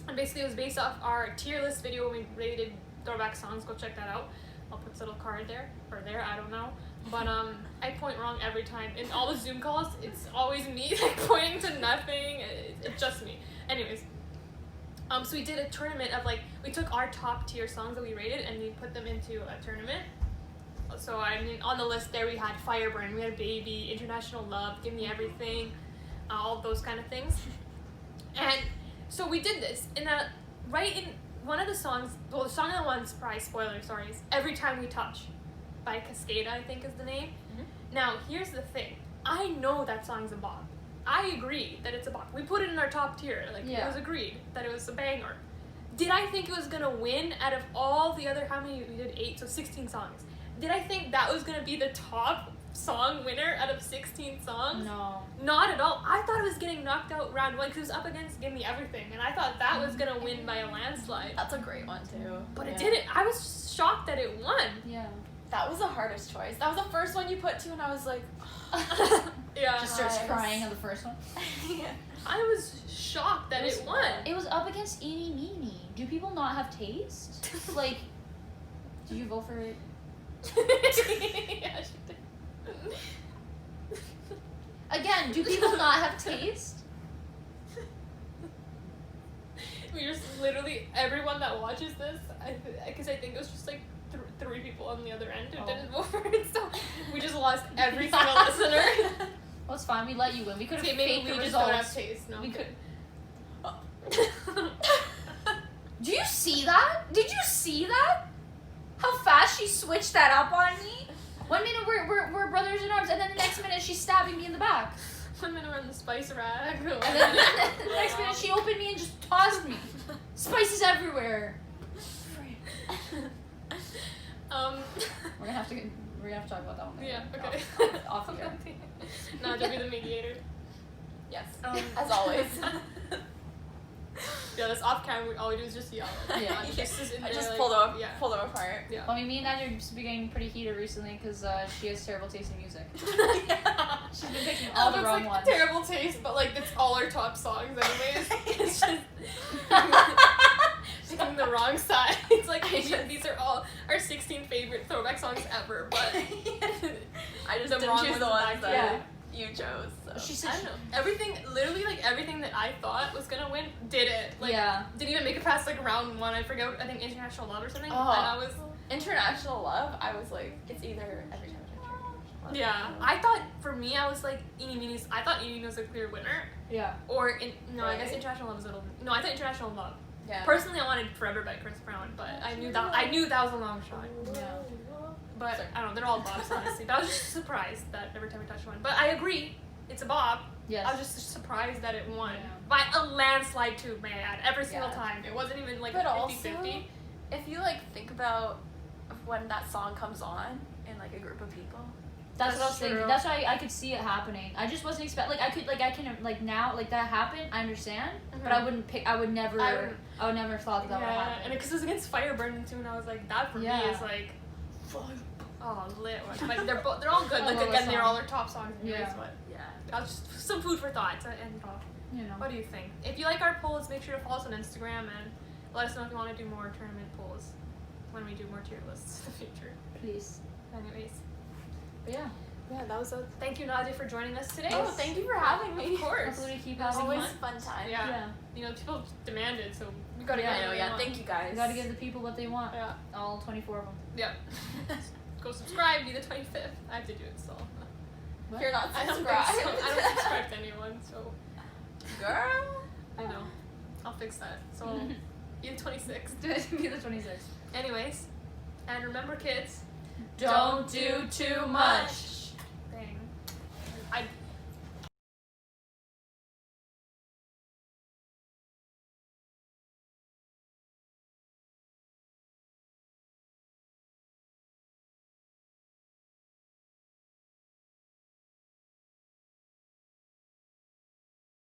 And basically it was based off our tier list video when we rated Throwback songs, go check that out. I'll put this little card there, or there, I don't know. But I point wrong every time. In all the Zoom calls, it's always me like pointing to nothing, it's just me. Anyways. So we did a tournament of like, we took our top tier songs that we rated and we put them into a tournament. So I mean, on the list there we had Fireburn, we had Baby, International Love, Give Me Everything, all those kind of things. And so we did this, and right in one of the songs, well the song that won, surprise, spoiler, sorry, is Every Time We Touch by Cascada, I think is the name. Mhm. Now, here's the thing. I know that song's a bop. I agree that it's a bop. We put it in our top tier. Like, Yeah. it was agreed that it was a banger. Did I think it was gonna win out of all the other, how many, we did 8, so 16 songs. Did I think that was gonna be the top song winner out of 16 songs? No. Not at all. I thought it was getting knocked out round 1 because it was up against Give Me Everything, and I thought that was gonna win by a landslide. That's a great one too. But it Yeah. didn't. I was shocked that it won. Yeah. That was the hardest choice. That was the first one you put to, and I was like, Yeah. Just starts Guys. crying on the first one. yeah. I was shocked that it won. It was up against Eenie Meenie. Do people not have taste? Like, did you vote for it? Yeah, she did. Again, do people not have taste? We just literally, everyone that watches this, because I think it was just like 3 people on the other end who Oh. didn't vote for it, so we just lost every single listener. Well, it's fine. We let you win. We could have Okay, maybe faked we the just don't have results. taste. No, We I'm could. kidding. Do you see that? Did you see that? How fast she switched that up on me? 1 minute we're brothers in arms, and then the next minute she's stabbing me in the back. 1 minute we're in the spice rack. And then the next minute she opened me and just tossed me. Spices everywhere. We're gonna have to talk about that one later. Yeah, okay. Off the air. Nadia, be the mediator. Yes. Um, As always. Yeah, that's off camera. All we do is just yell. Yeah. Just is in I there, just like, pulled them Yeah. apart. Yeah. Well, I mean, me and Nadia are just getting pretty heated recently because she has terrible taste in music. Yeah. She's been picking all the it's wrong like ones. terrible taste, but like it's all our top songs anyways. It's just picking the wrong side. It's like these are all our 16 favorite throwback songs ever, but I just The didn't wrong choose the ones ones back that to you chose. So. She I said, don't know. Everything, literally, like everything that I thought was gonna win, did it. Like, yeah. didn't even make it past like round one. I forget. I think International Love or something. Oh. And I was. International Love, I was like, it's either every time I try to Yeah, I thought for me, I was like Eeny Meeny's. I thought Eeny Meeny was a clear winner, Yeah. or I guess Really? International Love was a little. No, I thought International Love. Yeah. Personally, I wanted Forever by Chris Brown, but I knew that was a long shot. Yeah. But I don't know, they're all bops, honestly. But I was just surprised that every time we touched one. But I agree, it's a bop. Yes. I was just surprised that it won Yeah. by a landslide too, man. Every single Yeah. time, it wasn't even like But 50-50. if you like think about when that song comes on in like a group of people. That's what I was true. thinking. That's why I could see it happening. I just wasn't expecting. Like I can now like that happened. I understand, but I wouldn't pick. I would never. I would never thought that would Yeah, happen. and because it was against Fireburn too, and I was like, that for me Yeah. is like, oh lit. Like they're all good. I Like love again, that they're song. all our top songs. Anyways, Yeah. But Yeah. that was just some food for thought to end it off. You know. What do you think? If you like our polls, make sure to follow us on Instagram and let us know if you want to do more tournament polls when we do more tier lists in the future. Please. Anyways, But yeah. yeah, that was a thank you, Nadia, for joining us today. Oh, thank you for having me. Of course. Hopefully we keep It was having Always fun. fun time. Yeah. Yeah. You know, people demanded, so we gotta Yeah, get I know, what yeah. we want. Thank you guys. We gotta give the people what they want. Yeah. All 24 of them. Yeah. Go subscribe. Be the 25th. I have to do it, so. If you're not I don't subscribed. think so. I don't subscribe to anyone, so. Girl. I know. I'll fix that. So, be the 26th. Be the 26th. Anyways, and remember, kids. Don't do too much.